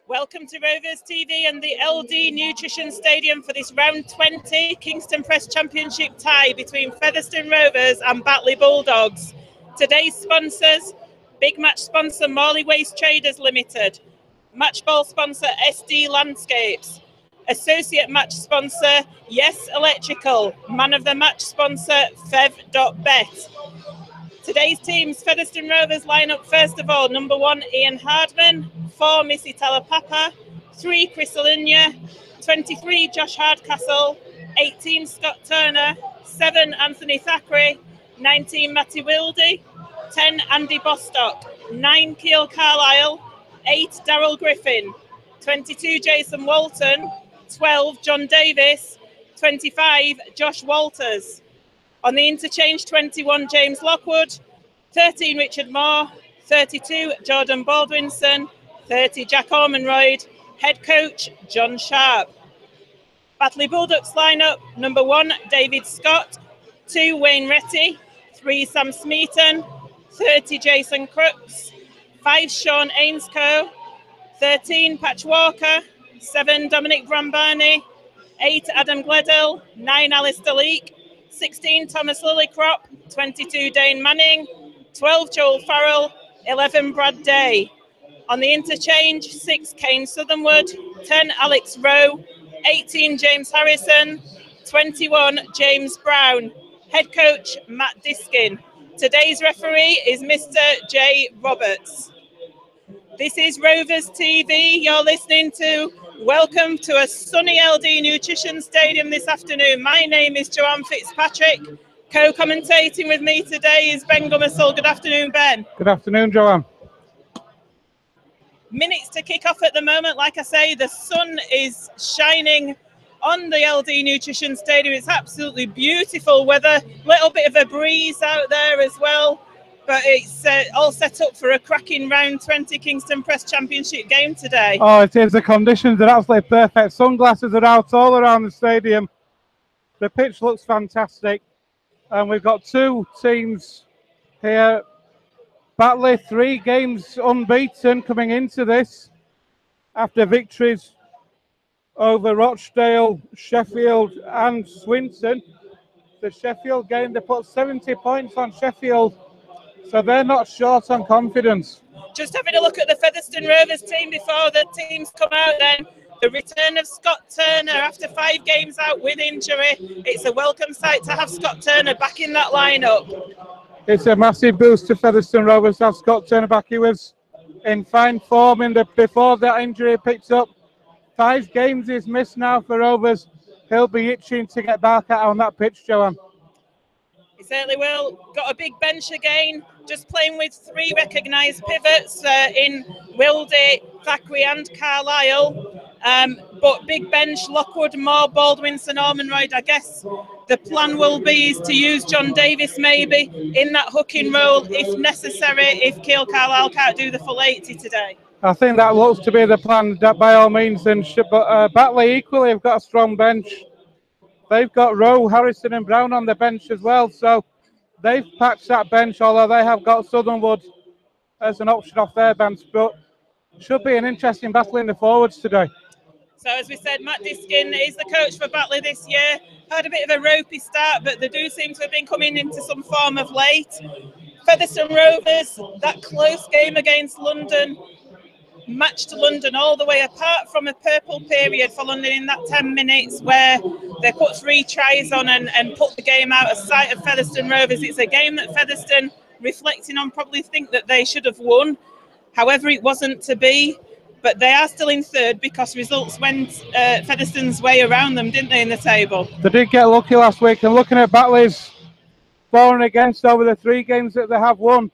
Welcome to Rovers TV and the LD Nutrition Stadium for this round 20 Kingston Press Championship tie between Featherstone Rovers and Batley Bulldogs. Today's sponsors: big match sponsor Morley Waste Traders Limited, match ball sponsor SD Landscapes, associate match sponsor Yes Electrical, man of the match sponsor Fev.bet. Today's teams: Featherstone Rovers line up first of all. Number 1, Ian Hardman. 4, Missy Talapapa. 3, Chris Alinia. 23, Josh Hardcastle. 18, Scott Turner. 7, Anthony Thackeray. 19, Matty Wildy. 10, Andy Bostock. 9, Keel Carlisle. 8, Daryl Griffin. 22, Jason Walton. 12, John Davis. 25, Josh Walters. On the interchange, 21, James Lockwood. 13, Richard Moore. 32, Jordan Baldwinson. 30, Jack Ormonroyd. Head coach, John Sharp. Batley Bulldogs lineup: number 1, David Scott. 2, Wayne Retty. 3, Sam Smeaton. 30, Jason Crooks. 5, Sean Ainscoe. 13, Patch Walker. 7, Dominic Brambani. 8, Adam Gledhill. 9, Alistair Leake. 16, Thomas Lillycrop. 22, Dane Manning. 12, Joel Farrell. 11, Brad Day. On the interchange, 6, Kane Southernwood. 10, Alex Rowe. 18, James Harrison. 21, James Brown. Head coach, Matt Diskin. Today's referee is Mr. J. Roberts. This is Rovers TV. You're listening to Welcome to a sunny LD Nutrition Stadium this afternoon. My name is Joanne Fitzpatrick. Co-commentating with me today is Ben Gummersall. Good afternoon, Ben. Good afternoon, Joanne. Minutes to kick off at the moment. Like I say, the sun is shining on the LD Nutrition Stadium. It's absolutely beautiful weather. Little bit of a breeze out there as well. But it's all set up for a cracking round 20 Kingston Press Championship game today. Oh, it is. The conditions are absolutely perfect. Sunglasses are out all around the stadium. The pitch looks fantastic. And we've got 2 teams here. Batley, 3 games unbeaten coming into this after victories over Rochdale, Sheffield and Swinton. The Sheffield game, they put 70 points on Sheffield. So they're not short on confidence. Just having a look at the Featherstone Rovers team before the teams come out then. The return of Scott Turner after 5 games out with injury. It's a welcome sight to have Scott Turner back in that lineup. It's a massive boost to Featherstone Rovers to have Scott Turner back. He was in fine form before that injury picked up. 5 games he's missed now for Rovers. He'll be itching to get back out on that pitch, Joanne. He certainly will. Got a big bench again, just playing with 3 recognised pivots in Wildy, Thackeray and Carlisle. But big bench, Lockwood, Moore, Baldwinson, Ormonroyd. I guess the plan will be is to use John Davis maybe in that hooking role if necessary, if Keel Carlisle can't do the full 80 today. I think that looks to be the plan, that by all means. And Batley equally have got a strong bench. They've got Rowe, Harrison and Brown on the bench as well. So they've packed that bench, although they have got Southernwood as an option off their bench. But should be an interesting battle in the forwards today. So as we said, Matt Diskin is the coach for Batley this year. Had a bit of a ropey start, but they do seem to have been coming into some form of late. Featherstone Rovers, that close game against London, matched London all the way, apart from a purple period for London in that 10 minutes where they put 3 tries on and put the game out of sight of Featherstone Rovers. It's a game that Featherstone, reflecting on, probably think that they should have won. However, it wasn't to be. But they are still in 3rd because results went Featherstone's way around them, didn't they, in the table? They did get lucky last week. And looking at Batley's for and against over the 3 games that they have won,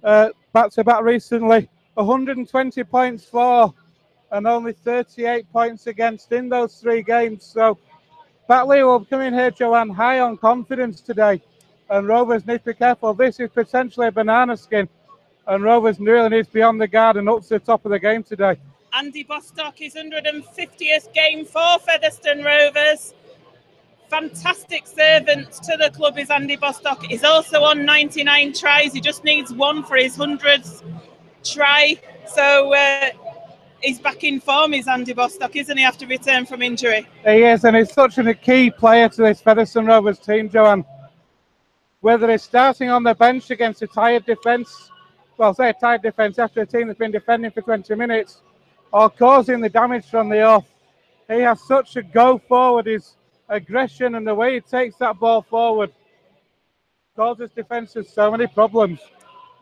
back-to-back recently, 120 points for and only 38 points against in those 3 games. So Batley will come in here, Joanne, high on confidence today. And Rovers need to be careful. This is potentially a banana skin. And Rovers really needs to be on the guard and up to the top of the game today. Andy Bostock, his 150th game for Featherstone Rovers. Fantastic servant to the club is Andy Bostock. He's also on 99 tries. He just needs 1 for his 100th try. So he's back in form, is Andy Bostock, isn't he, after return from injury? He is, and he's such a key player to this Featherstone Rovers team, Joanne. Whether he's starting on the bench against a tired defence, well, say a tired defence after a team that's been defending for 20 minutes, or causing the damage from the off, he has such a go forward. His aggression and the way he takes that ball forward causes defences so many problems.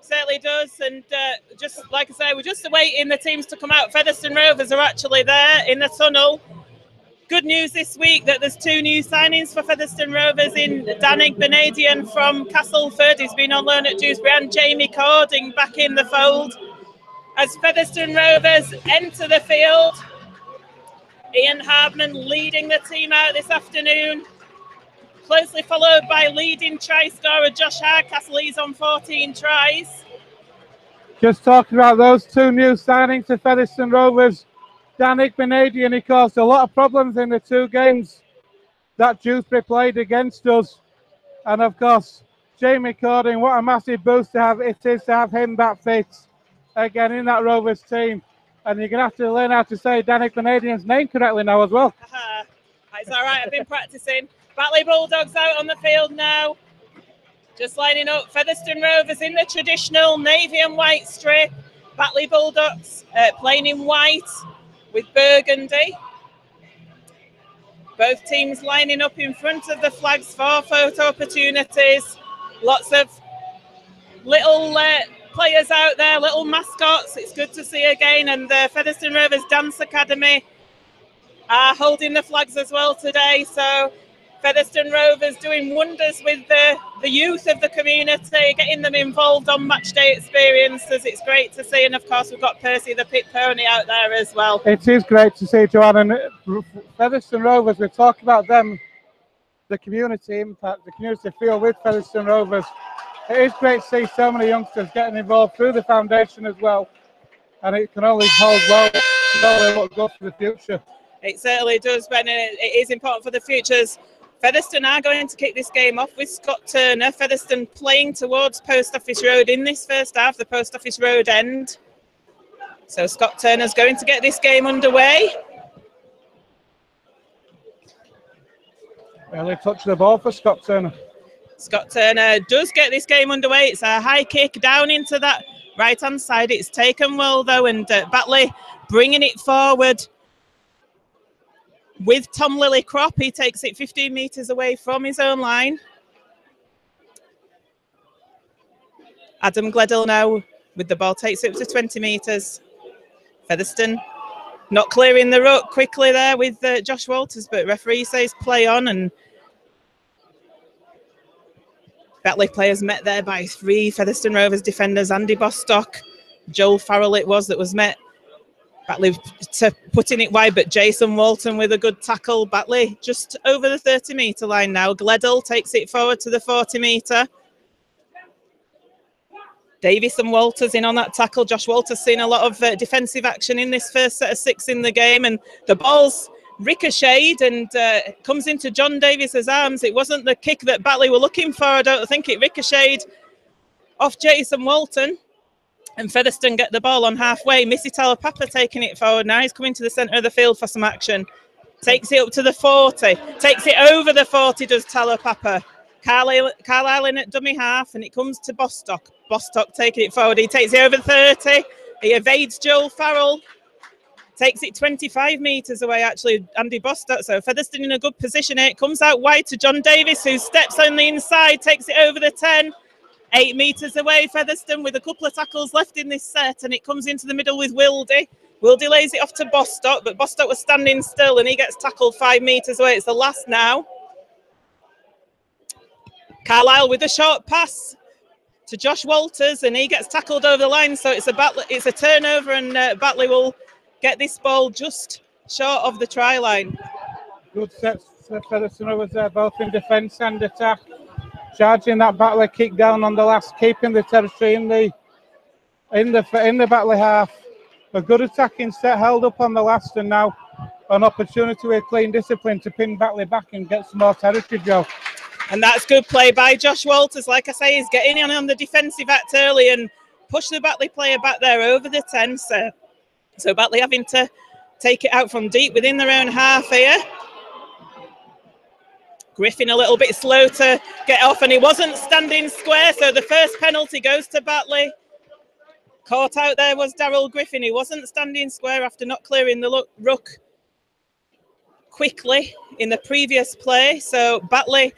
Certainly does, and just like I say, we're just awaiting the teams to come out. Featherstone Rovers are actually there in the tunnel. Good news this week that there's 2 new signings for Featherstone Rovers in Danig Benadian from Castleford. He's been on loan at Dewsbury, and Jamie Cording back in the fold. As Featherstone Rovers enter the field, Ian Hardman leading the team out this afternoon, closely followed by leading try scorer Josh Hardcastle. He's on 14 tries. Just talking about those 2 new signings to Featherstone Rovers. Danig Benadian, he caused a lot of problems in the 2 games that Dewsbury played against us. And of course, Jamie Cording, what a massive boost it is to have him back fit again in that Rovers team. And you're going to have to learn how to say Danig Benadian's name correctly now as well. It's all right, I've been practicing. Batley Bulldogs out on the field now. Just lining up. Featherstone Rovers in the traditional navy and white strip. Batley Bulldogs playing in white with burgundy. Both teams lining up in front of the flags for photo opportunities. Lots of little players out there, little mascots. It's good to see again. And the Featherstone Rovers Dance Academy are holding the flags as well today. So Featherstone Rovers doing wonders with the youth of the community, getting them involved on match day experiences. It's great to see. And of course, we've got Percy the pit pony out there as well. It is great to see, Joanne. And Featherstone Rovers, we talk about them, the community impact, the community feel with Featherstone Rovers. It is great to see so many youngsters getting involved through the foundation as well. And it can only hold well, look good for the future. It certainly does, Ben. It is important for the futures. Featherstone are going to kick this game off with Scott Turner. Featherstone playing towards Post Office Road in this first half, the Post Office Road end. So Scott Turner's going to get this game underway. Early touch of the ball for Scott Turner. Scott Turner does get this game underway. It's a high kick down into that right-hand side. It's taken well, though, and Batley bringing it forward with Tom Lillycrop. He takes it 15 metres away from his own line. Adam Gledhill now with the ball, takes it up to 20 metres. Featherstone not clearing the ruck quickly there with Josh Walters, but referee says play on, and Batley players met there by 3 Featherstone Rovers defenders. Andy Bostock, Joel Farrell it was that was met. Batley putting it wide, but Jason Walton with a good tackle. Batley just over the 30-metre line now. Gledhill takes it forward to the 40-metre. Davies and Walters in on that tackle. Josh Walters seen a lot of defensive action in this first set of 6 in the game, and the ball's ricocheted and comes into John Davies's arms. It wasn't the kick that Batley were looking for. I don't think it ricocheted off Jason Walton. And Featherstone get the ball on halfway. Missy Talapapa taking it forward now. He's coming to the centre of the field for some action. Takes it up to the 40. Takes it over the 40, does Talapapa. Carlisle in at dummy half, and it comes to Bostock. Bostock taking it forward. He takes it over 30. He evades Joel Farrell. Takes it 25 metres away, actually, Andy Bostock. So Featherstone in a good position here. It comes out wide to John Davies, who steps on the inside, takes it over the 10. 8 metres away, Featherstone with a couple of tackles left in this set, and it comes into the middle with Wildy. Wildy lays it off to Bostock, but Bostock was standing still and he gets tackled 5 metres away. It's the last now. Carlisle with a short pass to Josh Walters, and he gets tackled over the line, so it's a turnover, and Batley will get this ball just short of the try line. Good sets for Featherstone Rovers there, both in defence and attack. Charging that Batley kick down on the last, keeping the territory in the Batley half. A good attacking set held up on the last, and now an opportunity with clean discipline to pin Batley back and get some more territory, Joe. And that's good play by Josh Walters. Like I say, he's getting in on the defensive act early and push the Batley player back there over the 10. So So Batley having to take it out from deep within their own half here. Griffin a little bit slow to get off, and he wasn't standing square, so the first penalty goes to Batley. Caught out there was Daryl Griffin. He wasn't standing square after not clearing the ruck quickly in the previous play. So Batley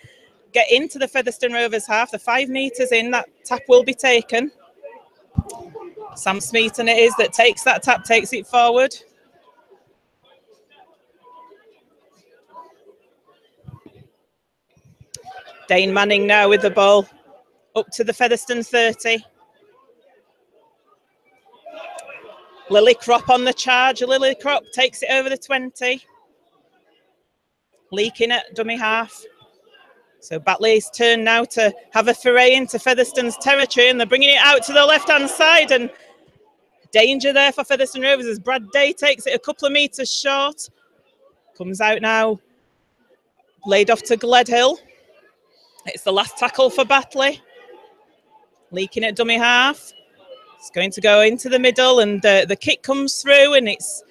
get into the Featherstone Rovers half. The 5 metres in, that tap will be taken. Sam Smeaton it is that takes that tap, takes it forward. Dane Manning now with the ball up to the Featherstone 30. Lily Crop on the charge. Lily Crop takes it over the 20. Leaking at dummy half. So Batley's turn now to have a foray into Featherstone's territory, and they're bringing it out to the left-hand side, and danger there for Featherstone Rovers as Brad Day takes it a couple of metres short. Comes out now, laid off to Gledhill. It's the last tackle for Batley. Leaking at dummy half. It's going to go into the middle, and the kick comes through, and it's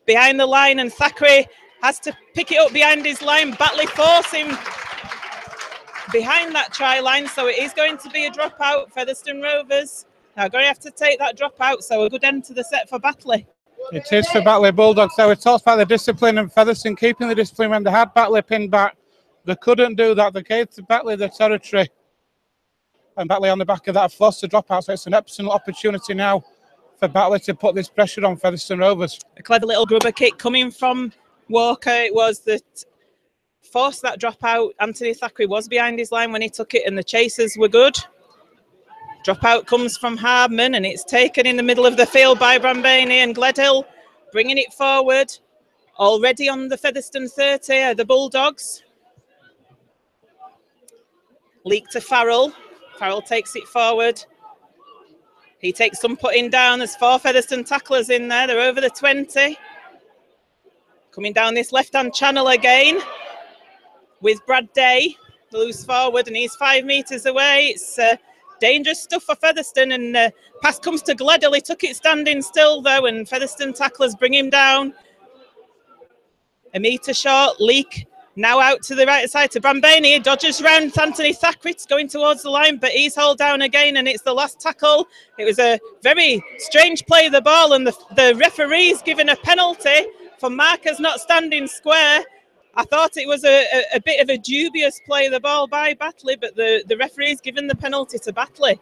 behind the line, and Thackeray has to pick it up behind his line. Batley force him behind that try line, so it is going to be a dropout. Featherstone Rovers now going to have to take that dropout, so a good end to the set for Batley. It is for Batley Bulldogs. So we talked about the discipline and Featherstone keeping the discipline when they had Batley pinned back. They couldn't do that. They gave to Batley the territory, and Batley on the back of that forced the dropout, so it's an excellent opportunity now for Batley to put this pressure on Featherstone Rovers. A clever little grubber kick coming from Walker. It was that forced that dropout. Anthony Thackeray was behind his line when he took it, and the chasers were good. Dropout comes from Hardman, and it's taken in the middle of the field by Brambani, and Gledhill bringing it forward. Already on the Featherstone 30 are the Bulldogs. Leak to Farrell. Farrell takes it forward. He takes some putting down. There's 4 Featherstone tacklers in there. They're over the 20. Coming down this left-hand channel again with Brad Day. Loose forward, and he's 5 metres away. It's dangerous stuff for Featherstone, and pass comes to Gledhill. He took it standing still, though, and Featherstone tacklers bring him down. A metre short. Leak now out to the right side to Brambani. He dodges round Anthony Thackeray going towards the line, but he's hauled down again, and it's the last tackle. It was a very strange play of the ball, and the referee's given a penalty for markers not standing square. I thought it was a bit of a dubious play of the ball by Batley, but the referee's given the penalty to Batley.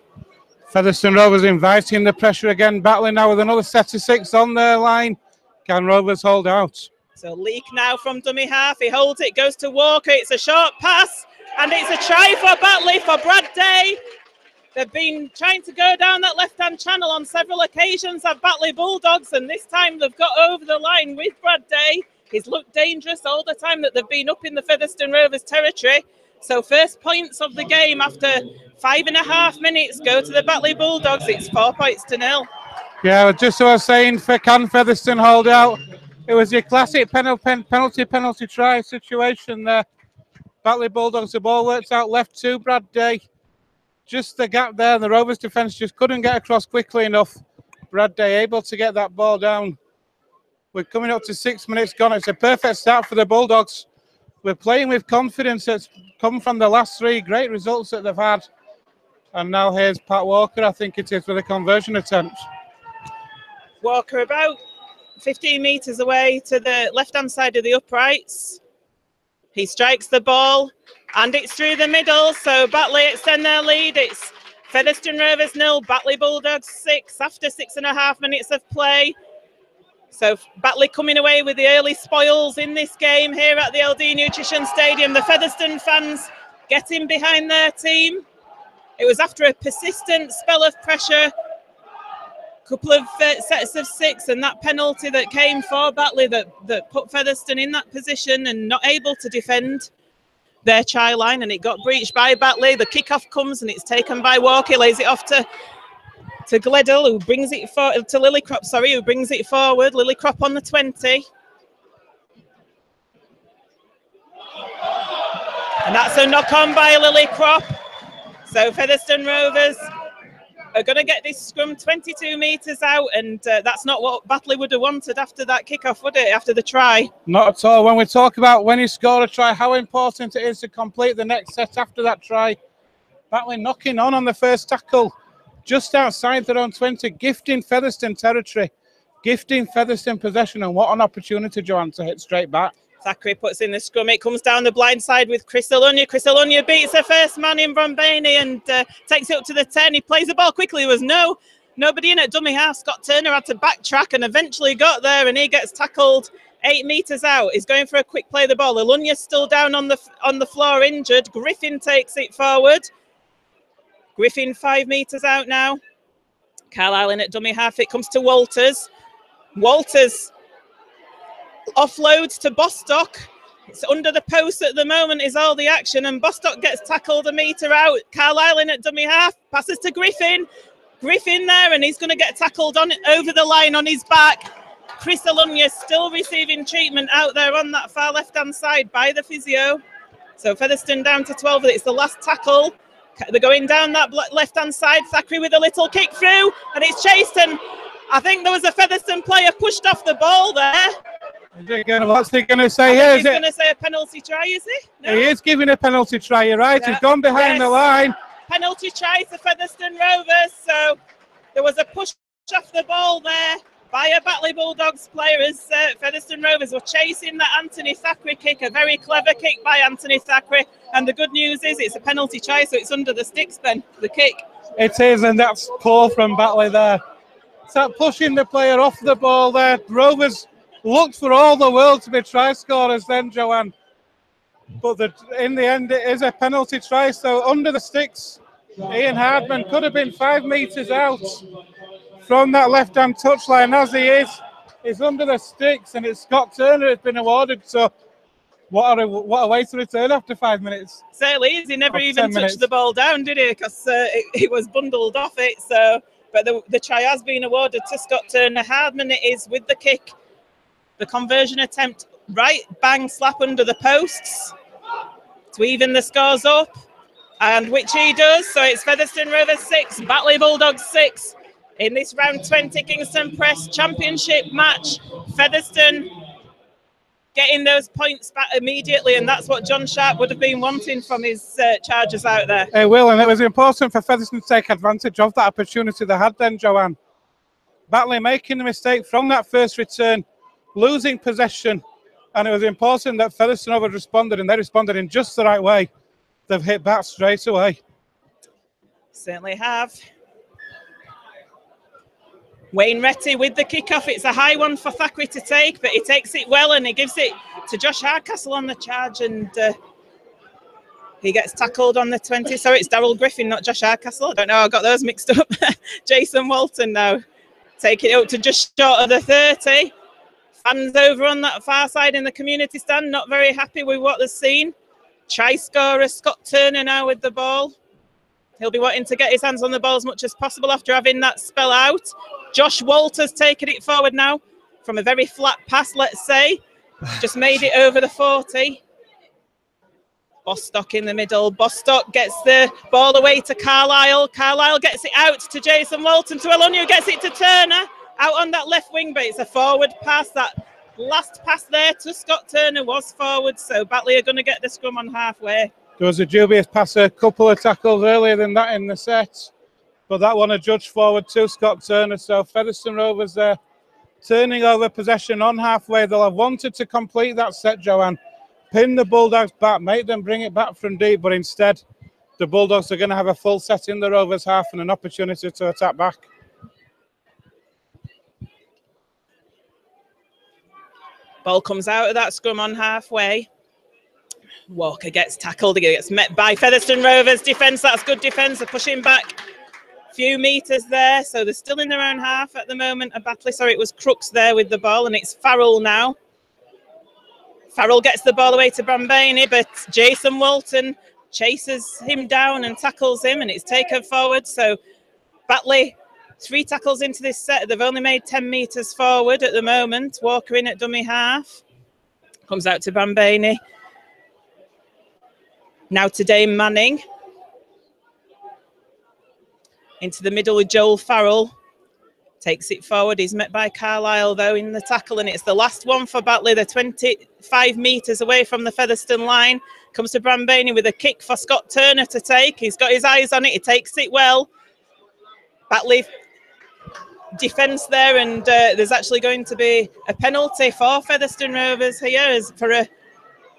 Featherstone Rovers inviting the pressure again. Batley now with another set of 6 on their line. Can Rovers hold out? So Leak now from dummy half. He holds it, goes to Walker. It's a short pass, and it's a try for Batley for Brad Day. They've been trying to go down that left-hand channel on several occasions at Batley Bulldogs, and this time they've got over the line with Brad Day. He's looked dangerous all the time that they've been up in the Featherstone Rovers territory. So first points of the game after 5.5 minutes go to the Batley Bulldogs. It's 4 points to 0. Yeah, just as I was saying, can Featherstone hold out? It was your classic penalty try situation there. Batley Bulldogs, the ball works out left to Brad Day. Just the gap there, and the Rovers defence just couldn't get across quickly enough. Brad Day able to get that ball down. We're coming up to 6 minutes gone. It's a perfect start for the Bulldogs. We're playing with confidence that's come from the last 3 great results that they've had. And now here's Pat Walker, I think it is, with a conversion attempt. Walker about 15 metres away to the left-hand side of the uprights. He strikes the ball, and it's through the middle, so Batley extend their lead. It's Featherstone Rovers 0, Batley Bulldogs 6 after 6.5 minutes of play. So Batley coming away with the early spoils in this game here at the LD Nutrition Stadium. The Featherstone fans getting behind their team. It was after a persistent spell of pressure, couple of sets of 6, and that penalty that came for Batley that put Featherstone in that position and not able to defend their try line, and it got breached by Batley. The kickoff comes, and it's taken by Walker, lays it off to Gledhill, who brings it to Lillycrop, who brings it forward. Lillycrop on the 20. And that's a knock on by Lillycrop. So Featherstone Rovers are going to get this scrum 22 metres out, and that's not what Batley would have wanted after that kickoff, would it, after the try? Not at all. When we talk about when you score a try, how important it is to complete the next set after that try. Batley knocking on the first tackle, just outside their own 20, gifting Featherstone territory, gifting Featherstone possession, and what an opportunity, Joanne, to hit straight back. Thackeray puts in the scrum. It comes down the blind side with Chris Alunya. Chris Alunya beats the first man in Brombaini and takes it up to the 10. He plays the ball quickly. There was nobody in at dummy half. Scott Turner had to backtrack and eventually got there, and he gets tackled 8 metres out. He's going for a quick play of the ball. Alunya's still down on the floor injured. Griffin takes it forward. Griffin 5 metres out now. Carlisle in at dummy half. It comes to Walters. Walters offloads to Bostock. It's under the post at the moment is all the action, and Bostock gets tackled a metre out. Carlisle in at dummy half, passes to Griffin. Griffin there, and he's going to get tackled on over the line on his back. Chris Alunya still receiving treatment out there on that far left-hand side by the physio. So Featherstone down to 12. It's the last tackle. They're going down that left-hand side. Thackeray with a little kick through, and it's chased, and I think there was a Featherstone player pushed off the ball there. What's he going to say here? He's going to say a penalty try, is he? No? He is giving a penalty try, you're right. Yeah. He's gone behind the line. Penalty try to Featherstone Rovers. So there was a push off the ball there by a Batley Bulldogs player as Featherstone Rovers were chasing that Anthony Thackeray kick. A very clever kick by Anthony Thackeray. And the good news is it's a penalty try, so it's under the sticks then, the kick. It is, and that's poor from Batley there. So pushing the player off the ball there. Rovers looked for all the world to be try scorers then, Joanne. But in the end, it is a penalty try. So under the sticks, Ian Hardman could have been 5 metres out from that left-hand touchline. As he is, he's under the sticks, and it's Scott Turner has been awarded. So what a way to return after 5 minutes. Certainly is. He never even touched the ball down, did he? Because it was bundled off it. So, but the try has been awarded to Scott Turner. Hardman it is with the kick. The conversion attempt, right bang slap under the posts to even the scores up, and which he does. So it's Featherstone Rovers 6, Batley Bulldogs 6 in this round 20 Kingston Press Championship match. Featherstone getting those points back immediately, and that's what John Sharp would have been wanting from his chargers out there. It will, and it was important for Featherstone to take advantage of that opportunity they had then, Joanne. Batley making the mistake from that first return, losing possession, and it was important that Featherstone had responded, and they responded in just the right way. They've hit back straight away. Certainly have. Wayne Retty with the kickoff. It's a high one for Thackeray to take, but he takes it well, and he gives it to Josh Hardcastle on the charge, and he gets tackled on the 20. Sorry, it's Daryl Griffin, not Josh Hardcastle. I don't know, I got those mixed up. Jason Walton now taking it up to just short of the 30. Fans over on that far side in the community stand, not very happy with what they've seen. Try scorer Scott Turner now with the ball. He'll be wanting to get his hands on the ball as much as possible after having that spell out. Josh Walters taking it forward now from a very flat pass, let's say. Just made it over the 40. Bostock in the middle. Bostock gets the ball away to Carlisle. Carlisle gets it out to Jason Walton, to Alunya, who gets it to Turner. Out on that left wing, but it's a forward pass. That last pass there to Scott Turner was forward, so Batley are going to get the scrum on halfway. There was a dubious pass a couple of tackles earlier than that in the set, but that one adjudged forward to Scott Turner. So Featherstone Rovers there turning over possession on halfway. They'll have wanted to complete that set, Joanne, pin the Bulldogs back, make them bring it back from deep, but instead the Bulldogs are going to have a full set in the Rovers half and an opportunity to attack back. Ball comes out of that scrum on halfway. Walker gets tackled. He gets met by Featherstone Rovers defence. That's good defence. They're pushing back a few metres there. So they're still in their own half at the moment. A Batley, sorry, it was Crooks there with the ball, and it's Farrell now. Farrell gets the ball away to Brombaini, but Jason Walton chases him down and tackles him, and it's taken forward. So Batley, 3 tackles into this set. They've only made 10 metres forward at the moment. Walker in at dummy half. Comes out to Brombaini. Now to Dame Manning. Into the middle with Joel Farrell. Takes it forward. He's met by Carlisle, though, in the tackle, and it's the last one for Batley. They're 25 metres away from the Featherston line. Comes to Brambaney with a kick for Scott Turner to take. He's got his eyes on it. He takes it well. Batley defence there, and there's actually going to be a penalty for Featherstone Rovers here as for a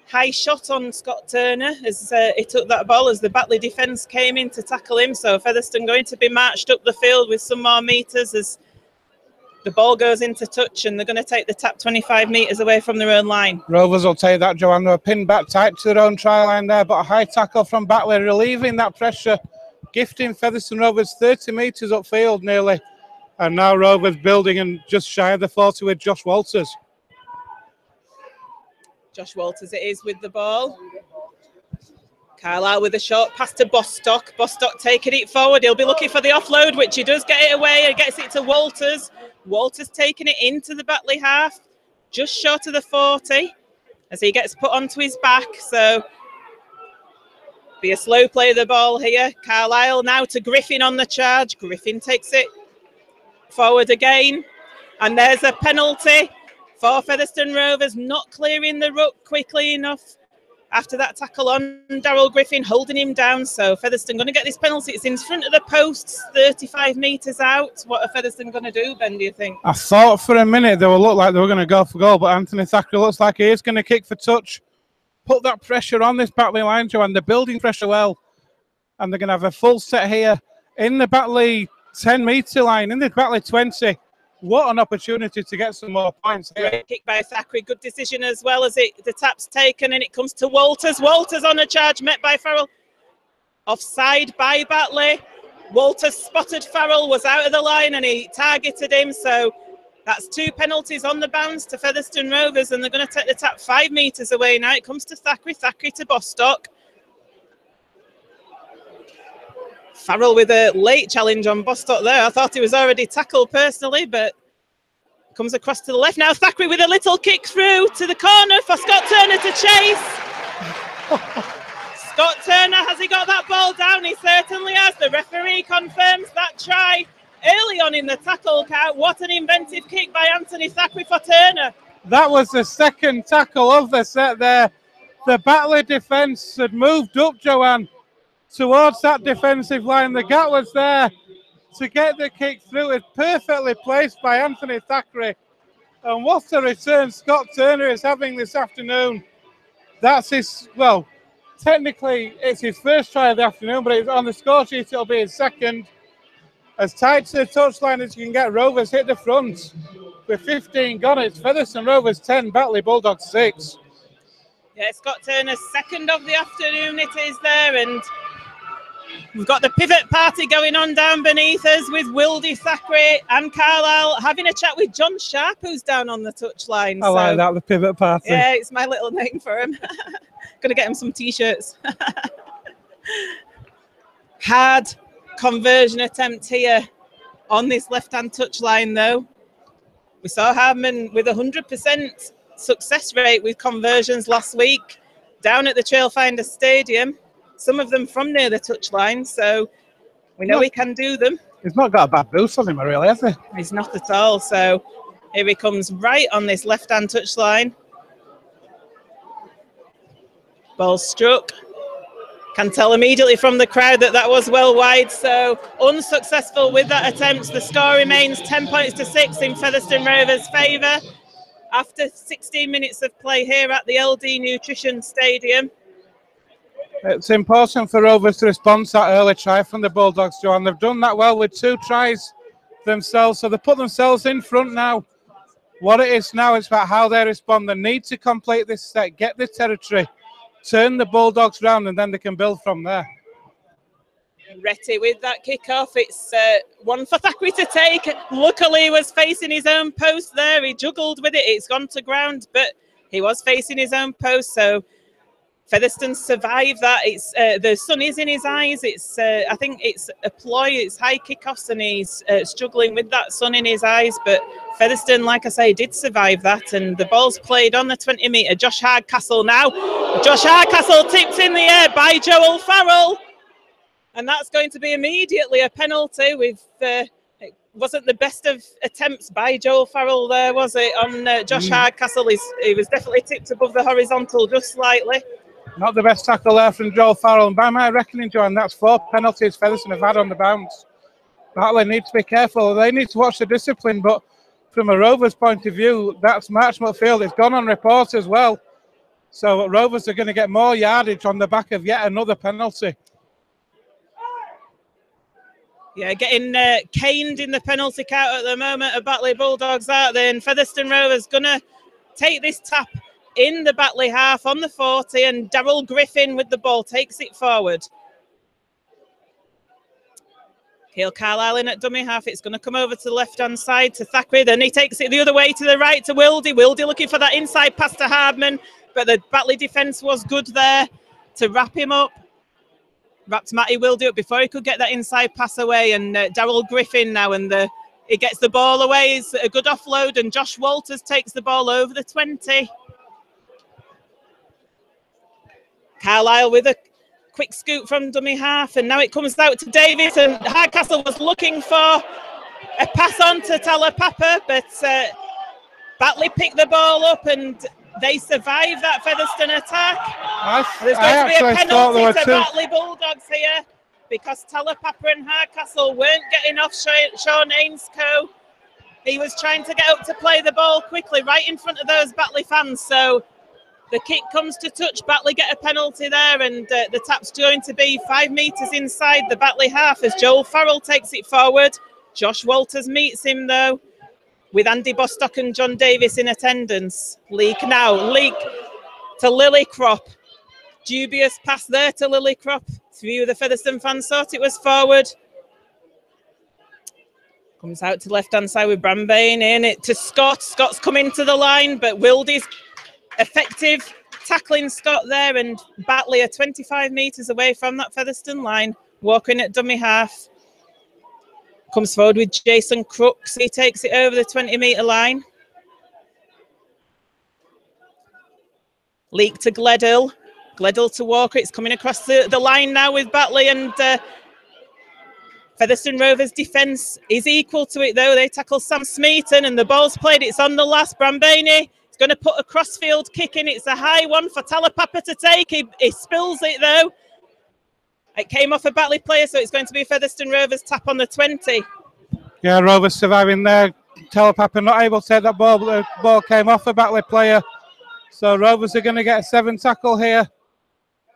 high shot on Scott Turner as he took that ball as the Batley defence came in to tackle him. So Featherstone going to be marched up the field with some more metres as the ball goes into touch, and they're going to take the tap 25 metres away from their own line. Rovers will take that, Joanne. They were pinned back tight to their own try line there, but a high tackle from Batley, relieving that pressure, gifting Featherstone Rovers 30 metres upfield nearly. And now Rovers building and just shy of the 40 with Josh Walters. Josh Walters it is with the ball. Carlisle with a short pass to Bostock. Bostock taking it forward. He'll be looking for the offload, which he does get it away and gets it to Walters. Walters taking it into the Batley half, just short of the 40 as he gets put onto his back. So be a slow play of the ball here. Carlisle now to Griffin on the charge. Griffin takes it forward again. And there's a penalty for Featherstone Rovers, not clearing the ruck quickly enough after that tackle on Darryl Griffin, holding him down. So Featherstone going to get this penalty. It's in front of the posts, 35 metres out. What are Featherstone going to do, Ben, do you think? I thought for a minute they would look like they were going to go for goal, but Anthony Thackeray looks like he is going to kick for touch. Put that pressure on this Batley line, Joe, and they're building pressure well. And they're going to have a full set here in the Batley 10-metre line, in the Batley 20. What an opportunity to get some more points here. Great kick by Thackeray. Good decision as well as the tap's taken, and it comes to Walters. Walters on a charge, met by Farrell. Offside by Batley. Walters spotted Farrell, was out of the line, and he targeted him. So that's 2 penalties on the bounce to Featherstone Rovers, and they're going to take the tap 5 metres away now. It comes to Thackeray. Thackeray to Bostock. Farrell with a late challenge on Bostock there. I thought he was already tackled personally, but comes across to the left. Now Thackeray with a little kick through to the corner for Scott Turner to chase. Scott Turner, has he got that ball down? He certainly has. The referee confirms that try early on in the tackle count. What an inventive kick by Anthony Thackeray for Turner. That was the second tackle of the set there. The Batley defence had moved up, Joanne, towards that defensive line. The gap was there to get the kick through. It's perfectly placed by Anthony Thackeray. And what a return Scott Turner is having this afternoon. That's his, well, technically it's his first try of the afternoon, but it's on the score sheet it'll be his second. As tight to the touchline as you can get, Rovers hit the front. With 15 gone, it's Featherstone Rovers 10, Batley Bulldogs 6. Yeah, Scott Turner's second of the afternoon it is there, and we've got the pivot party going on down beneath us with Wildy Thackeray and Carlisle having a chat with John Sharp, who's down on the touchline. I like that, the pivot party. Yeah, it's my little name for him. Going to get him some T-shirts. Hard conversion attempt here on this left-hand touchline, though. We saw Hardman with 100% success rate with conversions last week down at the Trailfinder Stadium. Some of them from near the touchline, so we know he can do them. He's not got a bad boost on him, really, has he? He's not at all. So here he comes right on this left-hand touchline. Ball struck. Can tell immediately from the crowd that that was well wide. So unsuccessful with that attempt. The score remains 10 points to 6 in Featherstone Rovers' favour after 16 minutes of play here at the LD Nutrition Stadium. It's important for Rovers to respond to that early try from the Bulldogs, Joe, they've done that well with 2 tries themselves, so they put themselves in front now. What it is now is about how they respond. They need to complete this set, get the territory, turn the Bulldogs round, and then they can build from there. Retty with that kick-off. It's one for Thackeray to take. Luckily, he was facing his own post there. He juggled with it. It's gone to ground, but he was facing his own post, so Featherstone survived that. It's the sun is in his eyes. It's I think it's a ploy. It's high kickoffs, and he's struggling with that sun in his eyes. But Featherstone, like I say, did survive that, and the ball's played on the 20-metre. Josh Hardcastle now. Josh Hardcastle tipped in the air by Joel Farrell. And that's going to be immediately a penalty. It wasn't the best of attempts by Joel Farrell there, was it, on Josh Hardcastle? He was definitely tipped above the horizontal just slightly. Not the best tackle there from Joel Farrell. And by my reckoning, Joanne, that's 4 penalties Featherston have had on the bounce. Batley need to be careful. They need to watch the discipline. But from a Rovers point of view, that's Marchmont Field. It's gone on report as well. So Rovers are going to get more yardage on the back of yet another penalty. Yeah, getting caned in the penalty count at the moment of Batley Bulldogs out there. And Featherstone Rovers going to take this tap in the Batley half on the 40. And Daryl Griffin with the ball takes it forward. Cale Carlisle in at dummy half. It's going to come over to the left-hand side to Thackeray. Then he takes it the other way to the right to Wildy. Wildy looking for that inside pass to Hardman. But the Batley defence was good there to wrap him up. Wrapped Matty Wildy up before he could get that inside pass away. And Daryl Griffin now, and he gets the ball away. It's a good offload, and Josh Walters takes the ball over the 20. Carlisle with a quick scoop from dummy half, and now it comes out to Davis, and Hardcastle was looking for a pass on to Talapapa, but Batley picked the ball up and they survived that Featherstone attack. There's going to be a penalty to Batley Bulldogs here because Talapapa and Hardcastle weren't getting off Sean Ainscoe. He was trying to get up to play the ball quickly right in front of those Batley fans. So the kick comes to touch. Batley get a penalty there, and the tap's going to be 5 metres inside the Batley half as Joel Farrell takes it forward. Josh Walters meets him though, with Andy Bostock and John Davis in attendance. Leak now. Leak to Lillycrop. Dubious pass there to Lillycrop. Few of the Featherstone fans thought it was forward. Comes out to left-hand side with Brambane in it to Scott. Scott's coming to the line, but Wildy's effective tackling Scott there, and Batley are 25 metres away from that Featherstone line. Walking at dummy half. Comes forward with Jason Crooks. He takes it over the 20-metre line. Leak to Gledhill. Gledhill to Walker. It's coming across the line now with Batley, and Featherstone Rovers' defence is equal to it, though. They tackle Sam Smeaton, and the ball's played. It's on the last. Brambane. He's going to put a crossfield kick in. It's a high one for Talapapa to take. He spills it, though. It came off a Batley player, so it's going to be Featherstone Rovers tap on the 20. Yeah, Rovers surviving there. Talapapa not able to take that ball, but the ball came off a Batley player. So Rovers are going to get a 7 tackle here.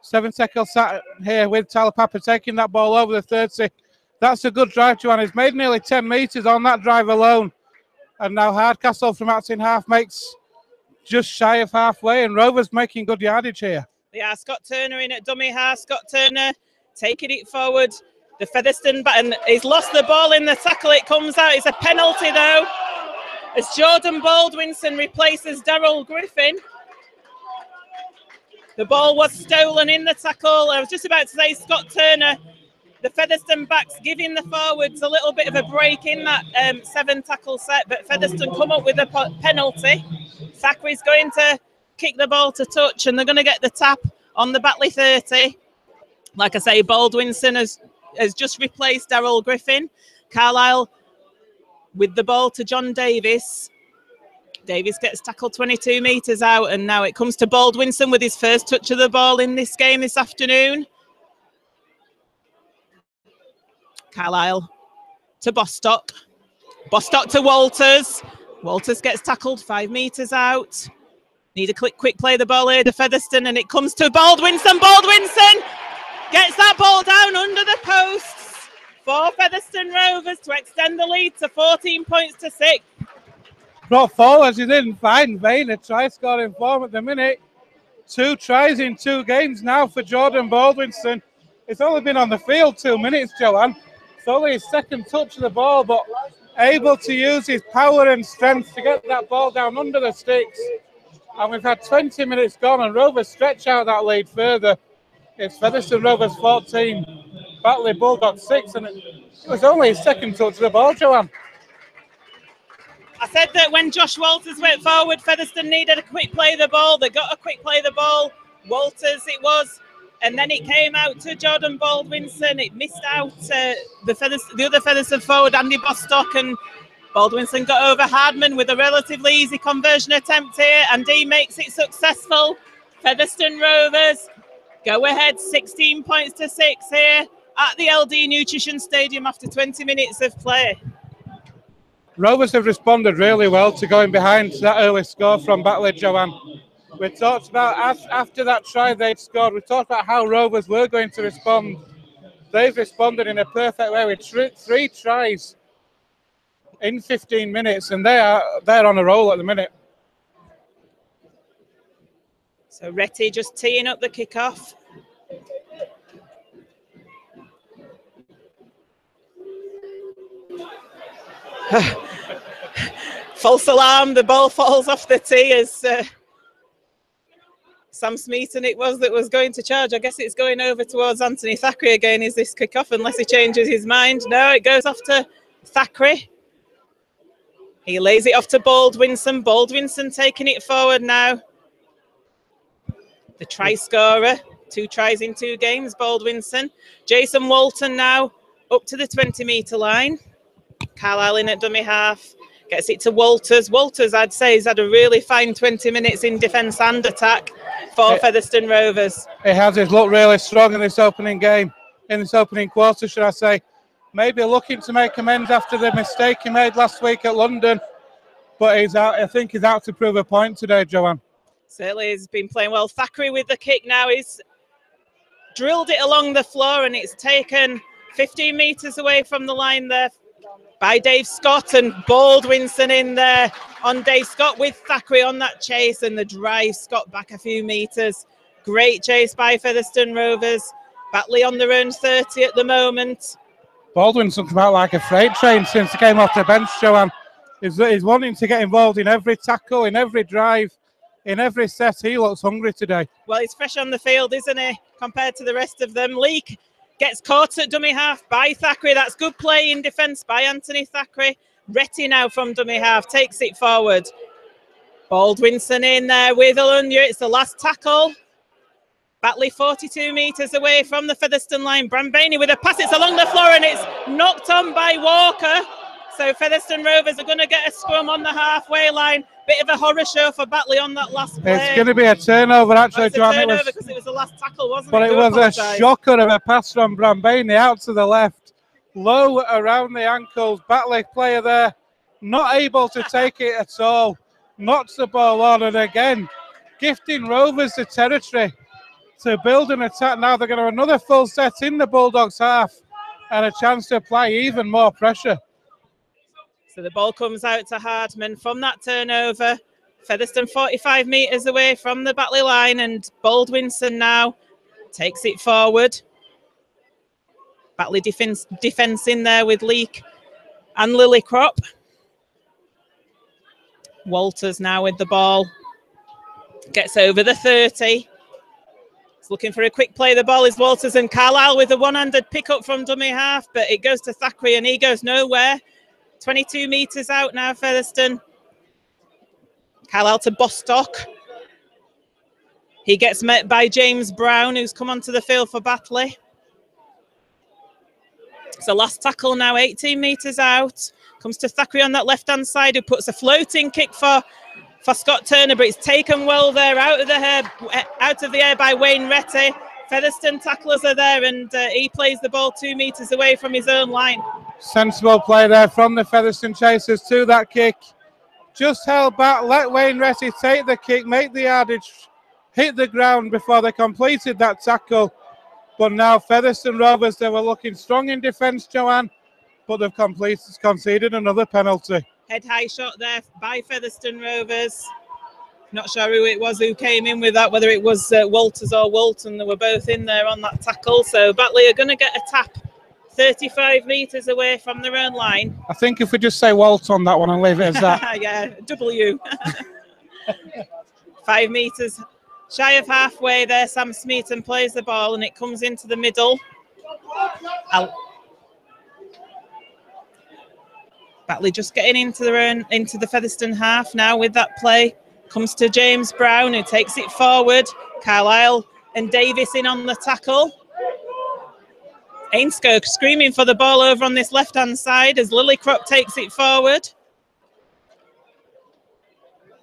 7 tackle sat here with Talapapa taking that ball over the 30. That's a good drive, Joanne. He's made nearly 10 metres on that drive alone. And now Hardcastle from acting half makes just shy of halfway, and Rovers making good yardage here. Yeah, Scott Turner in at dummy half. Scott Turner taking it forward. The Featherstone, and he's lost the ball in the tackle. It comes out. It's a penalty, though, as Jordan Baldwinson replaces Daryl Griffin. The ball was stolen in the tackle. I was just about to say Scott Turner, the Featherstone backs giving the forwards a little bit of a break in that 7 tackle set, but Featherstone come up with a penalty. Thackeray's going to kick the ball to touch, and they're going to get the tap on the Batley 30. Like I say, Baldwinson has just replaced Daryl Griffin. Carlisle with the ball to John Davis. Davis gets tackled 22 metres out, and now it comes to Baldwinson with his first touch of the ball in this game this afternoon. Carlisle to Bostock. Bostock to Walters. Walters gets tackled 5 metres out. Need a quick play the ball here to Featherstone, and it comes to Baldwinson. Baldwinson gets that ball down under the posts for Featherstone Rovers to extend the lead to 14 points to 6. Brought forwards, he didn't find Vane a try scoring form at the minute. 2 tries in 2 games now for Jordan Baldwinson. It's only been on the field 2 minutes, Joanne. It's only his second touch of the ball, but able to use his power and strength to get that ball down under the sticks. And we've had 20 minutes gone, and Rovers stretch out that lead further. It's Featherstone Rovers 14, Batley Bulldogs 6, and it was only his second touch of the ball, Joanne. I said that when Josh Walters went forward, Featherstone needed a quick play of the ball. They got a quick play of the ball. Walters, it was and then it came out to Jordan Baldwinson. It missed out the other Featherstone forward, Andy Bostock, and Baldwinson got over Hardman with a relatively easy conversion attempt here, and he makes it successful. Featherstone Rovers go ahead 16 points to 6 here at the LD Nutrition Stadium after 20 minutes of play. Rovers have responded really well to going behind that early score from Batley, Joanne. We talked about, after that try they'd scored, we talked about how Rovers were going to respond. They've responded in a perfect way with 3 tries in 15 minutes, and they're on a roll at the minute. So Retty just teeing up the kickoff. False alarm, the ball falls off the tee as Sam Smeaton it was that was going to charge. I guess it's going over towards Anthony Thackeray again. Is this kickoff, unless he changes his mind? No, it goes off to Thackeray. He lays it off to Baldwinson. Baldwinson taking it forward now. The try scorer, 2 tries in 2 games, Baldwinson. Jason Walton now up to the 20-metre line. Carlisle in at dummy half. Gets it to Walters. Walters, I'd say, has had a really fine 20 minutes in defence and attack for Featherstone Rovers. He has. He's looked really strong in this opening game, in this opening quarter, should I say. Maybe looking to make amends after the mistake he made last week at London. But he's out. I think he's out to prove a point today, Joanne. Certainly has been playing well. Thackeray with the kick now. He's drilled it along the floor and it's taken 15 metres away from the line there by Dave Scott, and Baldwinson in there on Dave Scott with Thackeray on that chase, and the drive Scott back a few metres. Great chase by Featherstone Rovers. Batley on their own 30 at the moment. Baldwinson come out like a freight train since he came off the bench, Joanne. He's wanting to get involved in every tackle, in every drive, in every set. He looks hungry today. Well, he's fresh on the field, isn't he, compared to the rest of them. Leak gets caught at dummy half by Thackeray. That's good play in defence by Anthony Thackeray. Retty now from dummy half takes it forward. Baldwinson in there with Alunya. It's the last tackle. Batley 42 metres away from the Featherstone line. Brambani with a pass. It's along the floor and it's knocked on by Walker. So Featherstone Rovers are going to get a scrum on the halfway line. Bit of a horror show for Batley on that last play. It's going to be a turnover, actually, Joanne. It's a turnover because it was the last tackle, wasn't it? But it was a shocker of a pass from Brambani out to the left. Low around the ankles. Batley player there, not able to take it at all. Knocks the ball on, and again, gifting Rovers the territory to build an attack. Now they're going to have another full set in the Bulldogs half and a chance to apply even more pressure. So the ball comes out to Hardman from that turnover. Featherstone 45 metres away from the Batley line, and Baldwinson now takes it forward. Batley defence in there with Leak and Lillycrop. Walters now with the ball. Gets over the 30. He's looking for a quick play. The ball is Walters, and Carlisle with a one-handed pick-up from dummy half, but it goes to Thackeray and he goes nowhere. 22 metres out now, Featherstone. Carlisle to Bostock. He gets met by James Brown, who's come onto the field for Batley. So last tackle now, 18 metres out. Comes to Thackeray on that left-hand side, who puts a floating kick for Scott Turner, but it's taken well there out of the air by Wayne Retty. Featherstone tacklers are there, and he plays the ball 2 metres away from his own line. Sensible play there from the Featherstone chasers to that kick. Just held back, let Wayne Retty take the kick, make the yardage, hit the ground before they completed that tackle. But now Featherstone Rovers, they were looking strong in defence, Joanne, but they've conceded another penalty. Head high shot there by Featherstone Rovers. Not sure who it was who came in with that, whether it was Walters or Walton. They were both in there on that tackle. So Batley are going to get a tap 35 metres away from their own line. I think if we just say Walt on that one and leave it as that. Yeah, W. 5 metres shy of halfway there. Sam Smeaton plays the ball and it comes into the middle. Batley just getting into the Featherstone half now with that play. Comes to James Brown, who takes it forward. Carlisle and Davis in on the tackle. Ainscough screaming for the ball over on this left-hand side as Lillycrop takes it forward.